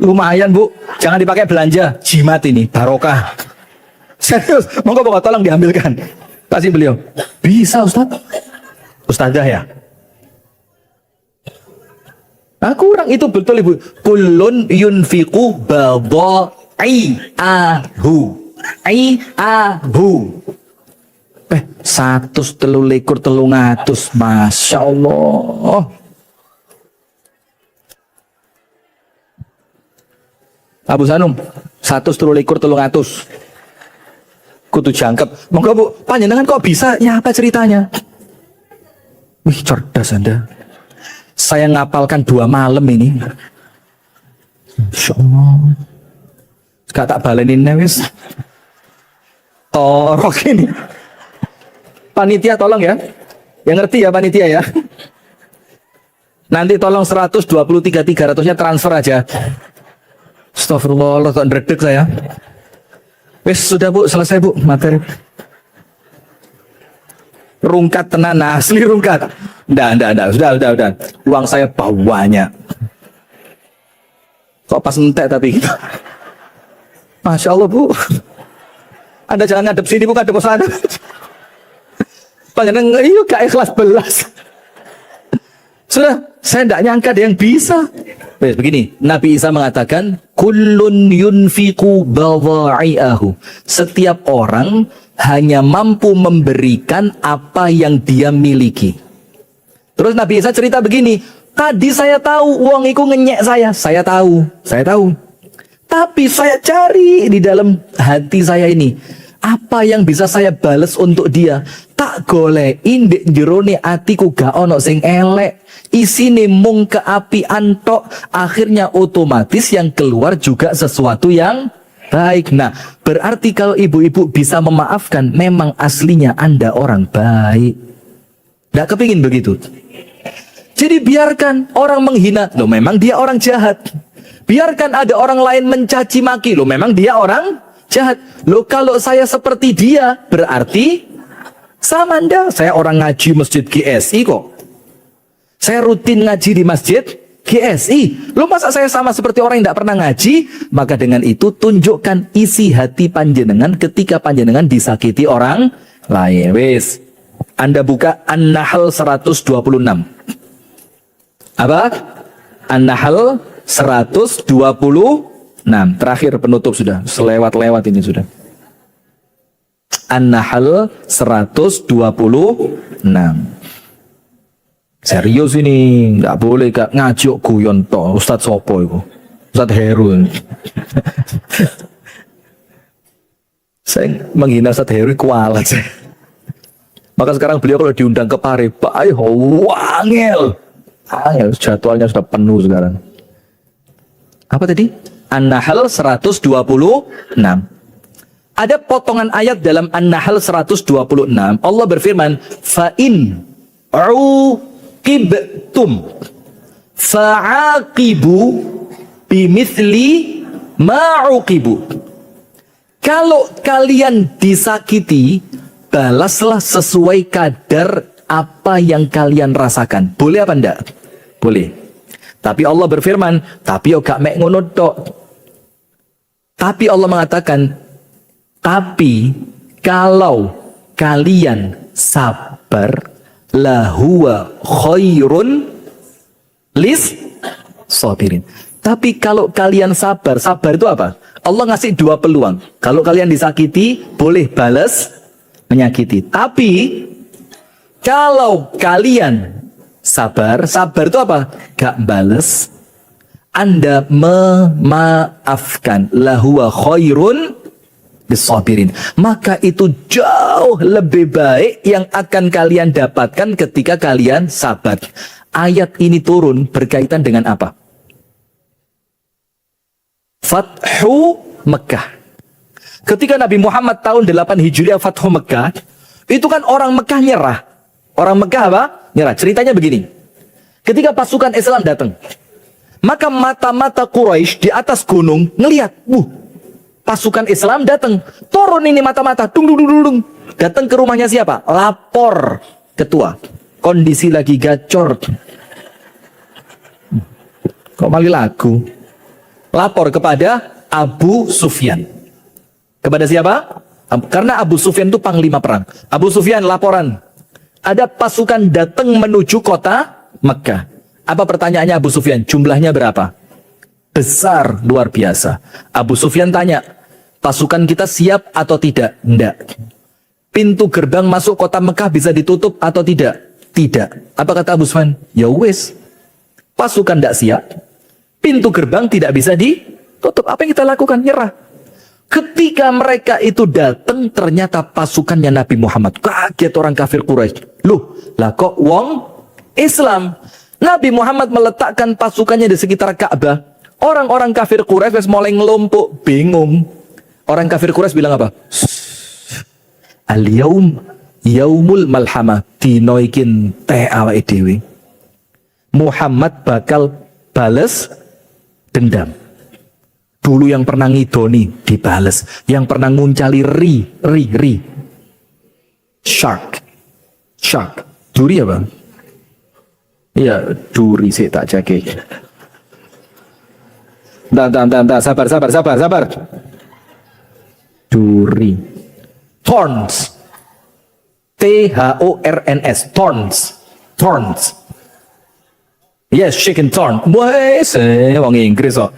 Lumayan, Bu. Jangan dipakai belanja. Jimat ini, barokah. Serius, monggo pokok tolong diambilkan. Kasih beliau. Bisa, Ustaz. Ustazah ya. Kurang itu betul, Ibu. Kullun yunfiqu badha'i'ahu. 133.300. Masya Allah. Abu Sanum 133.300. Kudu jangkep. Monggo, Bu, panjenengan kok bisa? Ya, apa ceritanya? Wih, cerdas Anda. Saya ngapalkan 2 malam ini. Insya Allah. Gak tak balenin wis. Torok ini. Panitia tolong ya. Yang ngerti ya panitia ya. Nanti tolong 123.300-nya transfer aja. Astagfirullah, tak ndredeg saya. Wis sudah, Bu, selesai, Bu, materi. Rungkat tenan, asli rungkat. Nggak, sudah. Uang saya banyak. Kok pas entek tapi. Masya Allah, Bu. Anda jangan ngadep sini, Bu, ngadep ke sana. Panjenengan iya gak ikhlas belas. Sudah, saya tidak nyangka ada yang bisa. Begini, Nabi Isa mengatakan, kullun yunfiqu badha'i'ahu. Setiap orang hanya mampu memberikan apa yang dia miliki. Terus Nabi Isa cerita begini, tadi saya tahu uang itu ngenyek saya. Saya tahu. Tapi saya cari di dalam hati saya ini, Apa yang bisa saya bales untuk dia? Tak golek indek jerone atiku gak ono sing elek. Isine mung keapian tok. Akhirnya otomatis yang keluar juga sesuatu yang baik. Nah, berarti kalau ibu-ibu bisa memaafkan, memang aslinya Anda orang baik. Nggak kepingin begitu. Jadi biarkan orang menghina, loh memang dia orang jahat. Biarkan ada orang lain mencaci maki, loh memang dia orang jahat. Loh kalau saya seperti dia, berarti sama Anda. Saya orang ngaji masjid GSI kok. Saya rutin ngaji di masjid GSI. Loh masa saya sama seperti orang yang tidak pernah ngaji? Maka dengan itu tunjukkan isi hati panjenengan ketika panjenengan disakiti orang lain. Wes, Anda buka An-Nahl 126. Apa? An-Nahl 126. Terakhir penutup sudah. Selewat-lewat ini sudah. An-Nahl 126. Serius ini, nggak boleh kak ngajuk guyon toh. Ustadz sopo itu, Ustadz Heru. Saya menghina Ustadz Heru kualat saya. Maka sekarang beliau kalau diundang ke Pareba, ayo wangel, jadwalnya sudah penuh sekarang. Apa tadi? An-Nahl 126. Ada potongan ayat dalam An-Nahl 126. Allah berfirman, fa'in uqibtum fa'aqibu bimithli ma'uqibu. Kalau kalian disakiti, balaslah sesuai kadar apa yang kalian rasakan. Boleh apa enggak? Boleh. Tapi Allah berfirman, tapi yo gak mek ngono tok. Tapi Allah mengatakan, tapi kalau kalian sabar, lahuwa khairun lis sabirin. Tapi kalau kalian sabar, sabar itu apa? Allah ngasih dua peluang. Kalau kalian disakiti, boleh balas menyakiti. Tapi kalau kalian sabar, sabar itu apa? Gak balas, Anda memaafkan, lahuwa khairun bisabirin. Maka itu jauh lebih baik yang akan kalian dapatkan ketika kalian sabar. Ayat ini turun berkaitan dengan apa? Fathu Mekah. Ketika Nabi Muhammad tahun 8 Hijriah Fathu Mekah, itu kan orang Mekah nyerah. Orang Mekah apa? Nyerah. Ceritanya begini. Ketika pasukan Islam datang, maka mata-mata Quraisy di atas gunung ngelihat, pasukan Islam datang, turun ini mata-mata, dung dung dung dung. Datang ke rumahnya siapa? Lapor ketua. Kondisi lagi gacor. Kok malah lagu? Lapor kepada Abu Sufyan. Kepada siapa? Karena Abu Sufyan itu panglima perang. Abu Sufyan laporan. Ada pasukan datang menuju kota Mekah. Apa pertanyaannya Abu Sufyan? Jumlahnya berapa? Besar, luar biasa. Abu Sufyan tanya, pasukan kita siap atau tidak? Tidak. Pintu gerbang masuk kota Mekah bisa ditutup atau tidak? Tidak. Apa kata Abu Sufyan? Ya wes, pasukan tidak siap, pintu gerbang tidak bisa ditutup. Apa yang kita lakukan? Nyerah. Ketika mereka itu datang, ternyata pasukannya Nabi Muhammad. Kaget orang kafir Quraisy. Loh, lah kok wong Islam? Nabi Muhammad meletakkan pasukannya di sekitar Ka'bah. Orang-orang kafir Quraisy mulai ngelompok, bingung. Orang kafir Quraisy bilang apa? Al-yaum yaumul malhamah, dino ikin teh awake dhewe. Muhammad bakal bales dendam. Dulu yang pernah ngidoni dibales, yang pernah nguncali ri. Shark. Duri apa? Iya, duri sih tak jake. Entah, sabar. Duri. Thorns. Thorns. Thorns. Yes, chicken thorn. Wes, wong Inggris kok.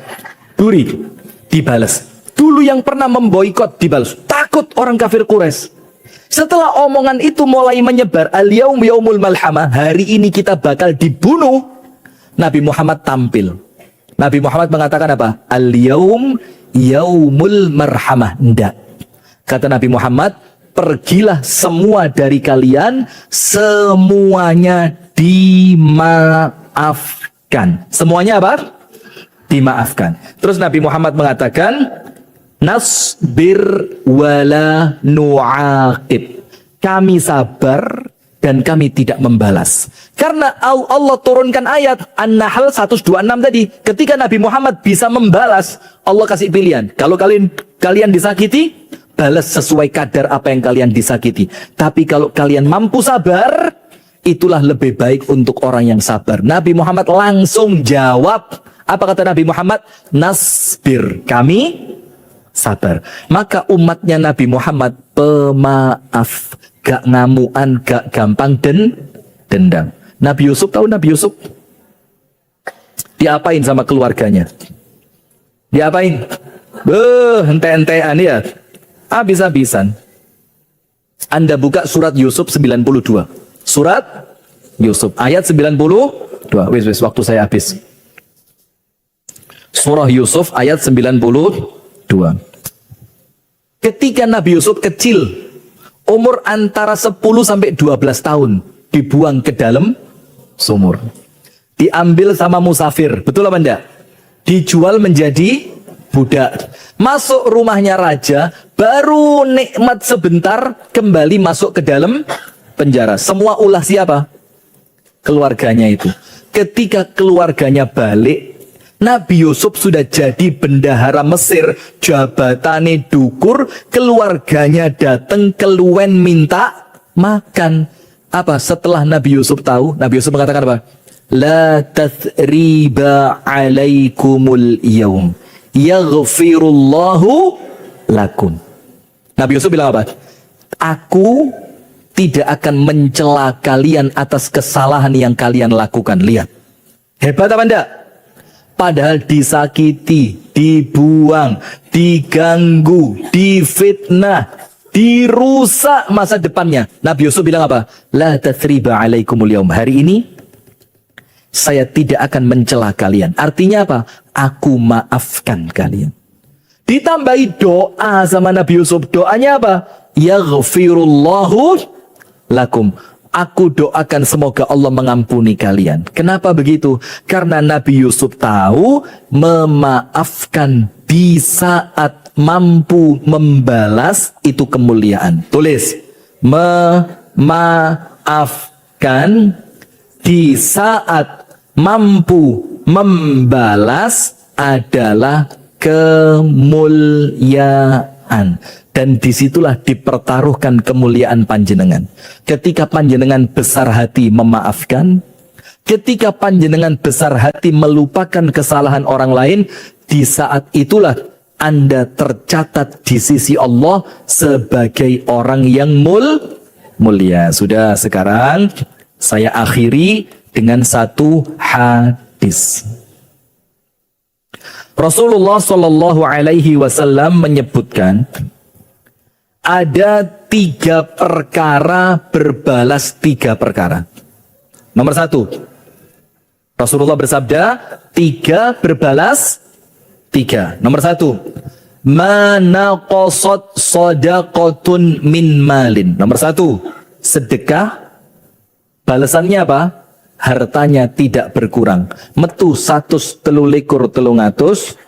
Duri dibales. Dulu yang pernah memboikot dibales. Takut orang kafir Quraisy. Setelah omongan itu mulai menyebar, al-yaum yaumul malhamah, hari ini kita bakal dibunuh. Nabi Muhammad tampil. Nabi Muhammad mengatakan apa? Al-yaum yaumul marhamah. Enggak. Kata Nabi Muhammad, pergilah semua dari kalian, semuanya dimaafkan. Semuanya apa? Dimaafkan. Terus Nabi Muhammad mengatakan, nasbir wala nu'aqib. Kami sabar dan kami tidak membalas. Karena Allah turunkan ayat An-Nahl 126 tadi. Ketika Nabi Muhammad bisa membalas, Allah kasih pilihan. Kalau kalian disakiti, balas sesuai kadar apa yang kalian disakiti. Tapi kalau kalian mampu sabar, itulah lebih baik untuk orang yang sabar. Nabi Muhammad langsung jawab. Apa kata Nabi Muhammad? Nasbir, kami sabar. Maka umatnya Nabi Muhammad pemaaf, gak ngamuan, gak gampang dendam. Nabi Yusuf, tahu Nabi Yusuf? Diapain sama keluarganya? Diapain? Ente-entean ya. Habis-habisan. Anda buka surat Yusuf 92. Surat Yusuf ayat 92. Wis waktu saya habis. Surah Yusuf ayat 92. Ketika Nabi Yusuf kecil, umur antara 10 sampai 12 tahun, dibuang ke dalam sumur. Diambil sama musafir, betul apa enggak? Dijual menjadi budak. Masuk rumahnya raja, baru nikmat sebentar, kembali masuk ke dalam penjara. Semua ulah siapa? Keluarganya itu. Ketika keluarganya balik, Nabi Yusuf sudah jadi bendahara Mesir, jabatannya dukur, keluarganya datang keluwen minta makan. Apa? Setelah Nabi Yusuf tahu, Nabi Yusuf mengatakan apa? La tathriba alaikumul yaum, yaghfirullahu lakum. Nabi Yusuf bilang apa? Aku tidak akan mencela kalian atas kesalahan yang kalian lakukan. Lihat. Hebat apa enggak? Padahal disakiti, dibuang, diganggu, difitnah, dirusak masa depannya. Nabi Yusuf bilang apa? La tathriba alaikumul yaum. Hari ini saya tidak akan mencela kalian. Artinya apa? Aku maafkan kalian. Ditambahi doa sama Nabi Yusuf. Doanya apa? Yaghfirullahu lakum. Aku doakan semoga Allah mengampuni kalian. Kenapa begitu? Karena Nabi Yusuf tahu memaafkan di saat mampu membalas itu kemuliaan. Tulis. Memaafkan di saat mampu membalas adalah kemuliaan. Dan disitulah dipertaruhkan kemuliaan panjenengan. Ketika panjenengan besar hati memaafkan, ketika panjenengan besar hati melupakan kesalahan orang lain, di saat itulah Anda tercatat di sisi Allah sebagai orang yang mulia. Sudah, sekarang saya akhiri dengan satu hadis. Rasulullah Shallallahu Alaihi Wasallam menyebutkan, ada 3 perkara berbalas 3 perkara. Nomor 1, Rasulullah bersabda, 3 berbalas 3. Nomor 1, manaqasat shadaqatun min malin. Nomor 1, sedekah balasannya apa? Hartanya tidak berkurang. Metu 123.300.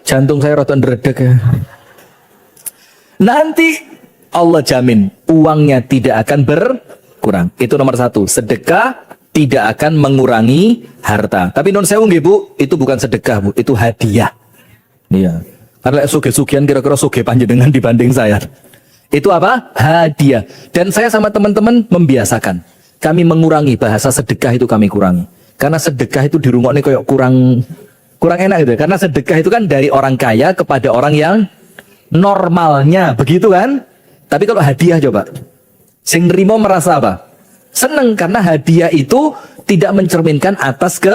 Jantung saya rotan deredek ya. Nanti Allah jamin uangnya tidak akan berkurang. Itu nomor 1. Sedekah tidak akan mengurangi harta. Tapi non sewu nggih Bu, itu bukan sedekah Bu, itu hadiah. Iya. Karena suge-sugian kira-kira suge panjenengan dibanding saya. Itu apa? Hadiah. Dan saya sama teman-teman membiasakan. Kami mengurangi bahasa sedekah itu kami kurangi. Karena sedekah itu dirungokne kayak kurang enak gitu. Karena sedekah itu kan dari orang kaya kepada orang yang normalnya, begitu kan? Tapi kalau hadiah coba, sing nrimo merasa apa? Seneng, karena hadiah itu tidak mencerminkan atas ke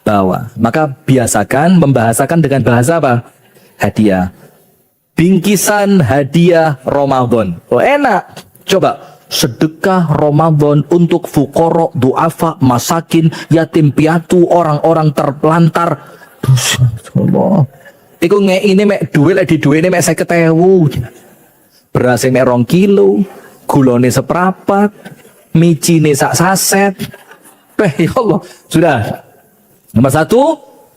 bawah. Maka biasakan membahasakan dengan bahasa apa? Hadiah. Bingkisan hadiah Ramadan. Oh enak. Coba sedekah Ramadan untuk fukoro, duafa, masakin, yatim piatu, orang-orang terpelantar. Allah. Iku ini mek duit di duit ini mek 50.000. Beras mek 2 kilo, gulone seprapat, micine sak saset. Ya Allah, sudah. Nomor 1,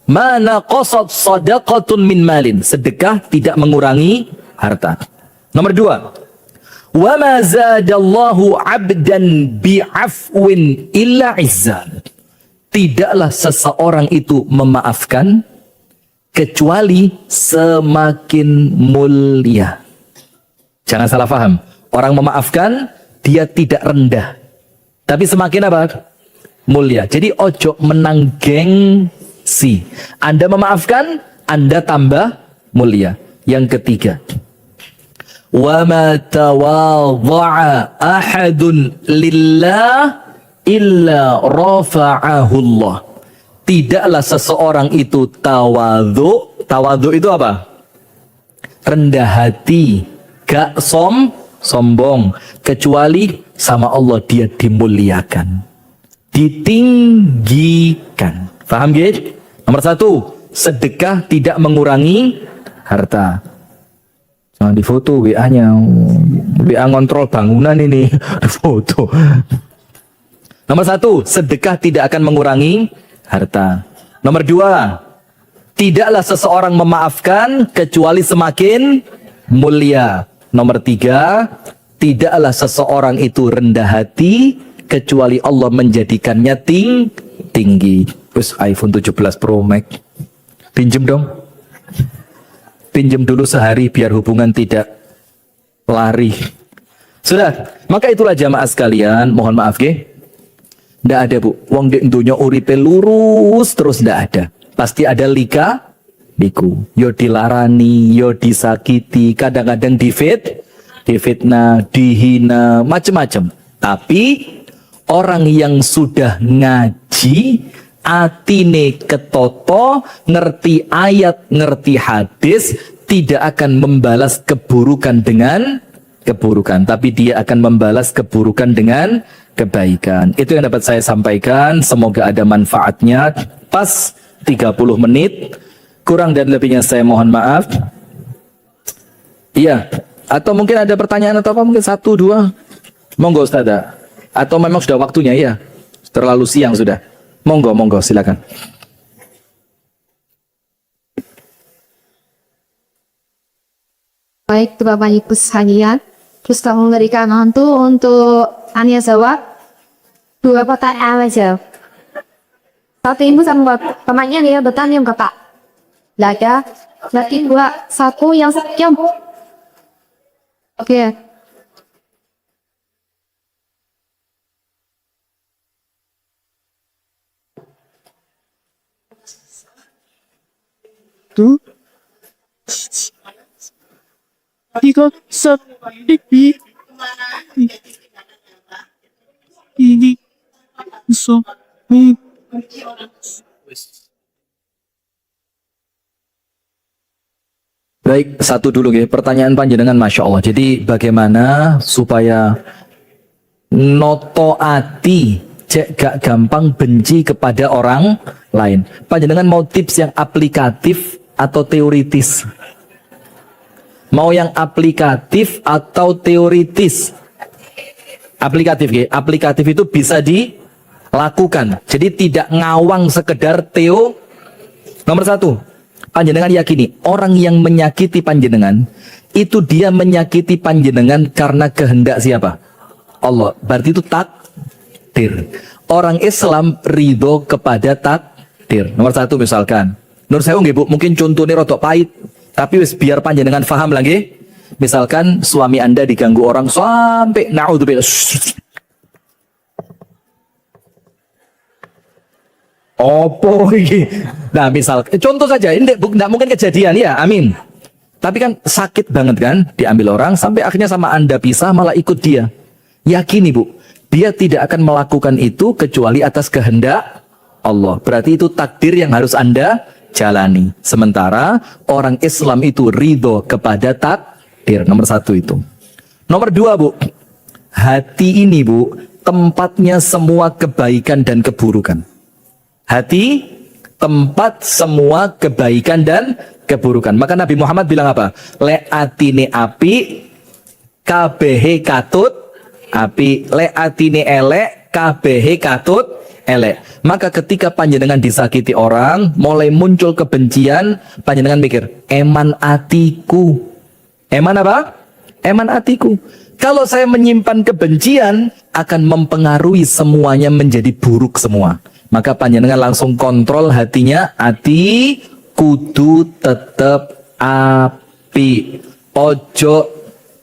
mana qasad sadaqatun min malin, sedekah tidak mengurangi harta. Nomor 2, wa ma zadallahu 'abdan bi'afwin illa 'izzan. Tidaklah seseorang itu memaafkan kecuali semakin mulia. Jangan salah paham. Orang memaafkan dia tidak rendah, tapi semakin apa? Mulia. Jadi ojo menang gengsi. Anda memaafkan, Anda tambah mulia. Yang ketiga, wa ma tawadha'a ahadun lillah illa rafa'ahu Allah. Tidaklah seseorang itu tawadhu. Tawadhu itu apa? Rendah hati, gak sombong, kecuali sama Allah dia dimuliakan, ditinggikan. Paham gitu? Nomor 1, sedekah tidak mengurangi harta. Jangan difoto WA-nya. WA ngontrol bangunan ini. Foto. Nomor 1, sedekah tidak akan mengurangi harta. Nomor 2, tidaklah seseorang memaafkan kecuali semakin mulia. Nomor 3, tidaklah seseorang itu rendah hati kecuali Allah menjadikannya tinggi. Terus iPhone 17 Pro Max. Pinjem dong. Pinjem dulu sehari biar hubungan tidak lari. Sudah, maka itulah jamaah sekalian, mohon maaf nggih. Ndak ada Bu, wong di dunya uripe lurus terus ndak ada. Pasti ada liku. Yo dilarani, yo disakiti, kadang-kadang difitnah, dihina, macam-macam. Tapi orang yang sudah ngaji, atine ketoto, ngerti ayat, ngerti hadis, tidak akan membalas keburukan dengan keburukan, tapi dia akan membalas keburukan dengan kebaikan. Itu yang dapat saya sampaikan. Semoga ada manfaatnya. Pas 30 menit, kurang dan lebihnya saya mohon maaf. Iya, atau mungkin ada pertanyaan atau apa, mungkin 1, 2. Monggo Ustazah. Atau memang sudah waktunya ya? Terlalu siang sudah. Monggo, silakan. Baik, Bapak Ibu sekalian, terus kamu memberikan untuk Ania jawab 2 pertanyaan aja. Satu ibu sama temannya dia bertanya ke Pak. Laga, berarti 1 yang sekian. Oke. Tuh, tiga, sepi, ini, so, Baik, 1 dulu ya. Pertanyaan panjenengan Masya Allah. Jadi bagaimana supaya noto ati cek gak gampang benci kepada orang lain. Panjenengan mau tips yang aplikatif atau teoritis? Mau yang aplikatif atau teoritis? Aplikatif ya. Aplikatif itu bisa dilakukan. Jadi tidak ngawang sekedar teo. Nomor 1, panjenengan yakini orang yang menyakiti panjenengan itu dia menyakiti panjenengan karena kehendak siapa? Allah. Berarti itu takdir. Orang Islam ridho kepada takdir. Nomor 1 misalkan, Nur Sewu nggih Bu, mungkin contohnya rotok pahit, tapi wis biar panjenengan paham lagi. Misalkan suami Anda diganggu orang sampai naudzubillah. Opo iki. Nah, misal contoh saja, ini enggak mungkin kejadian ya, amin. Tapi kan sakit banget kan, diambil orang sampai akhirnya sama Anda pisah malah ikut dia. Yakini Bu, dia tidak akan melakukan itu kecuali atas kehendak Allah. Berarti itu takdir yang harus Anda jalani. Sementara orang Islam itu ridho kepada takdir. Nomor 1 itu. Nomor 2 Bu, Hati ini, Bu, tempatnya semua kebaikan dan keburukan. Hati tempat semua kebaikan dan keburukan. Maka Nabi Muhammad bilang apa? Le atine api, kabehe katut api. Le atine elek, kabehe katut elek. Maka ketika panjenengan disakiti orang, mulai muncul kebencian, panjenengan mikir, eman atiku. Eman apa? Eman atiku. Kalau saya menyimpan kebencian, akan mempengaruhi semuanya menjadi buruk semua. Maka panjenengan langsung kontrol hatinya. Hati kudu tetep api. Ojo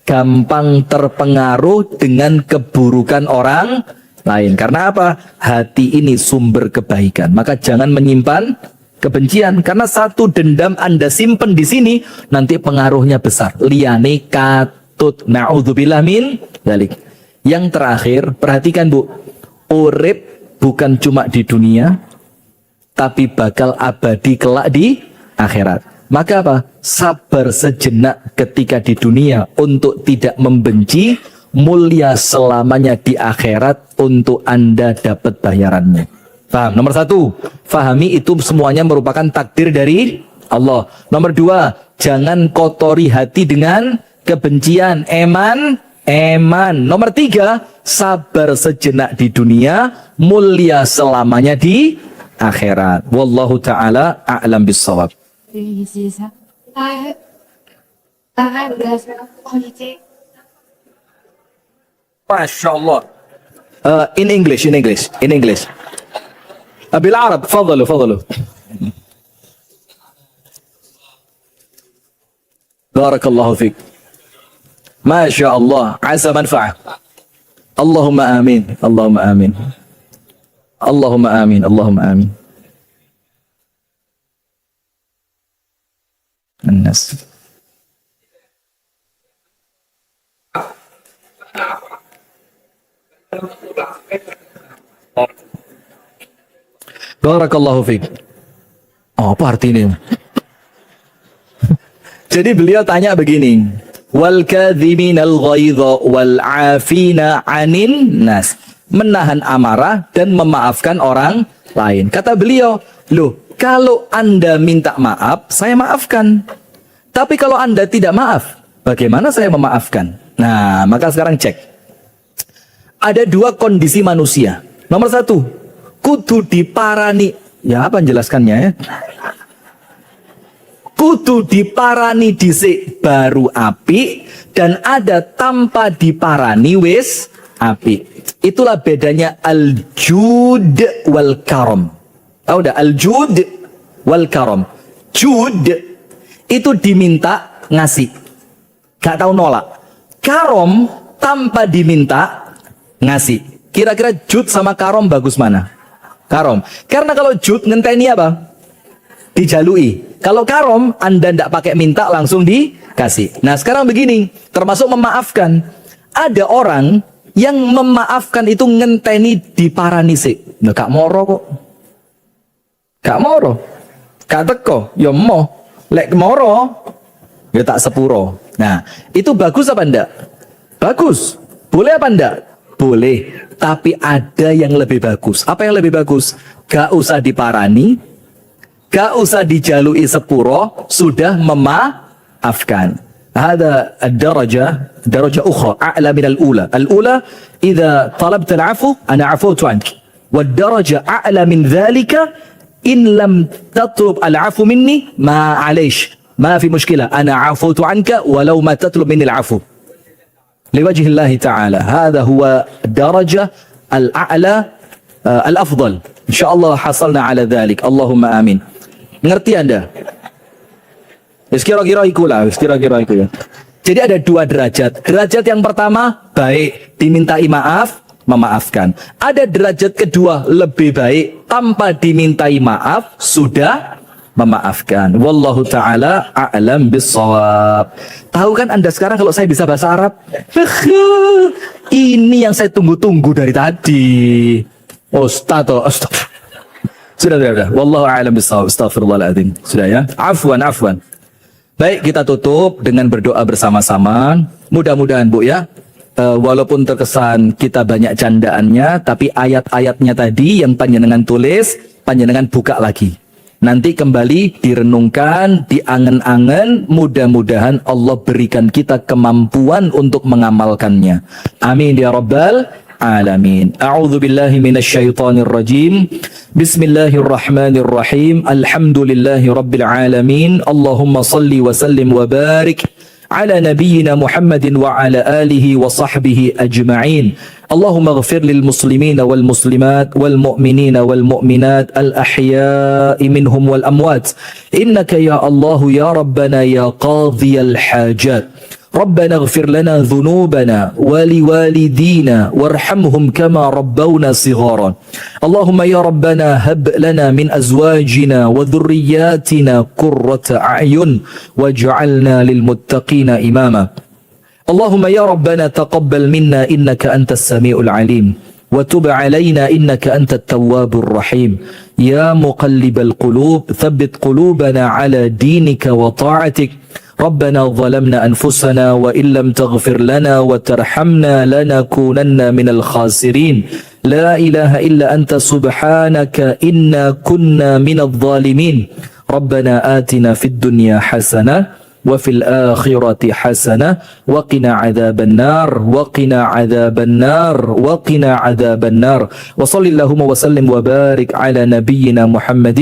gampang terpengaruh dengan keburukan orang lain. Karena apa? Hati ini sumber kebaikan. Maka jangan menyimpan kebencian. Karena satu dendam Anda simpen di sini, nanti pengaruhnya besar. Liyane katut. Na'udzubillah min dzalik. Yang terakhir, perhatikan, Bu. Urip bukan cuma di dunia, tapi bakal abadi kelak di akhirat. Maka apa? Sabar sejenak ketika di dunia untuk tidak membenci, mulia selamanya di akhirat untuk Anda dapat bayarannya. Paham? Nomor satu, fahami itu semuanya merupakan takdir dari Allah. Nomor dua, jangan kotori hati dengan kebencian. Eman. Nomor tiga, sabar sejenak di dunia, mulia selamanya di akhirat. Wallahu ta'ala a'lam bissawab. Masya Allah. In English. بالعرب فضلوا. بارك الله فيك. ما شاء الله عسى منفعة. اللهم آمين. الناس Barakallahu fiik. Oh, apa artinya? Jadi beliau tanya begini, wal kadhiminal ghaidha wal 'afina 'anin nas. Menahan amarah dan memaafkan orang lain. Kata beliau, loh, kalau Anda minta maaf, saya maafkan. Tapi kalau Anda tidak maaf, bagaimana saya memaafkan? Nah, maka sekarang cek. Ada dua kondisi manusia. Nomor satu, kudu diparani. Ya, apa menjelaskannya ya? Kudu diparani dhisik baru api, dan ada tanpa diparani wis api. Itulah bedanya al-jud wal karam. Tahu dah al-jud wal karam. Jud itu diminta ngasih, gak tahu nolak. Karom tanpa diminta ngasih. Kira-kira jud sama karom bagus mana? Karom. Karena kalau jud ngenteni apa? Dijalui. Kalau karom, Anda tidak pakai minta, langsung dikasih. Nah, sekarang begini, termasuk memaafkan. Ada orang yang memaafkan itu ngenteni diparani sik. Nah, gak moro kok. Gak moro. Gak teko, ya mo. Lek moro, ya tak sepuro. Nah, itu bagus apa enggak? Bagus. Boleh apa enggak? Boleh. Tapi ada yang lebih bagus. Apa yang lebih bagus? Gak usah diparani, gak usah dijalui sepuro, sudah memaafkan. Hada ad-daraja, daraja ukhra, a'la min al-ula. Al-ula, idza talabta al-'afwu, ana 'afawtu 'anki. Wad-daraja a'la min dhalika, in lam tatlub al-'afwu minni, ma 'alaysh. Ma fi mushkilah, ana 'afawtu 'anka walau ma tatlub minni al-'afwu. Liwajhi Allah Ta'ala. Hada huwa daraja al-a'la al-afdal. Insyaallah hasalna 'ala dhalik. Allahumma amin. Ngerti Anda? Kira-kira ikulah, kira-kira iku ya. Jadi ada dua derajat. Derajat yang pertama baik, dimintai maaf, memaafkan. Ada derajat kedua lebih baik, tanpa dimintai maaf sudah memaafkan. Wallahu ta'ala a'lam bissawab. Tahu kan Anda sekarang kalau saya bisa bahasa Arab? Ini yang saya tunggu-tunggu dari tadi. Ustaz. Sudah. Wallahu a'lam bissawab. Astaghfirullahaladzim. Sudah ya. Afwan. Baik, kita tutup dengan berdoa bersama-sama. Mudah-mudahan Bu ya, walaupun terkesan kita banyak candaannya, tapi ayat-ayatnya tadi yang panjenengan tulis, panjenengan buka lagi. Nanti kembali direnungkan, diangen-angen, mudah-mudahan Allah berikan kita kemampuan untuk mengamalkannya. Amin ya rabbal alamin. A'udzu billahi minasyaitonir rajim. Bismillahirrahmanirrahim. Alhamdulillahi rabbil alamin. Allahumma salli wa sallim wa barik على نبينا محمد وعلى آله وصحبه أجمعين. اللهم اغفر للمسلمين والمسلمات والمؤمنين والمؤمنات الأحياء منهم والأموات إنك يا الله يا ربنا يا قاضي الحاجات. ربنا اغفر لنا ذنوبنا ولوالدينا وارحمهم كما ربونا صغارا. اللهم يا ربنا هب لنا من أزواجنا وذرياتنا قرة أعين واجعلنا للمتقين إماما. اللهم يا ربنا تقبل منا إنك أنت السميع العليم وتب علينا إنك أنت التواب الرحيم. يا مقلب القلوب ثبت قلوبنا على دينك وطاعتك. ربنا ظلمنا أنفسنا وإن لم تغفر لنا وترحمنا لنكونن من الخاسرين. لا إله إلا أنت سبحانك إنا كنا من الظالمين. ربنا آتنا في الدنيا حسنة وفي الآخرة حسنة وقنا عذاب النار وقنا عذاب النار وقنا عذاب النار. وصل اللهم وسلم وبارك على نبينا محمد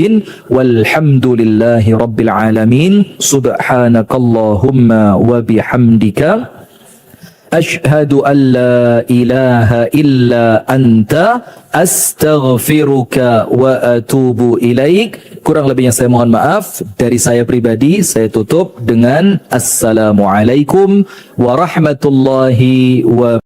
والحمد لله رب العالمين. سبحانك اللهم وبحمدك أشهد أن لا إله إلا أنت أستغفرك وأتوب إليك. Kurang lebihnya saya mohon maaf. Dari saya pribadi, saya tutup dengan Assalamualaikum warahmatullahi wabarakatuh.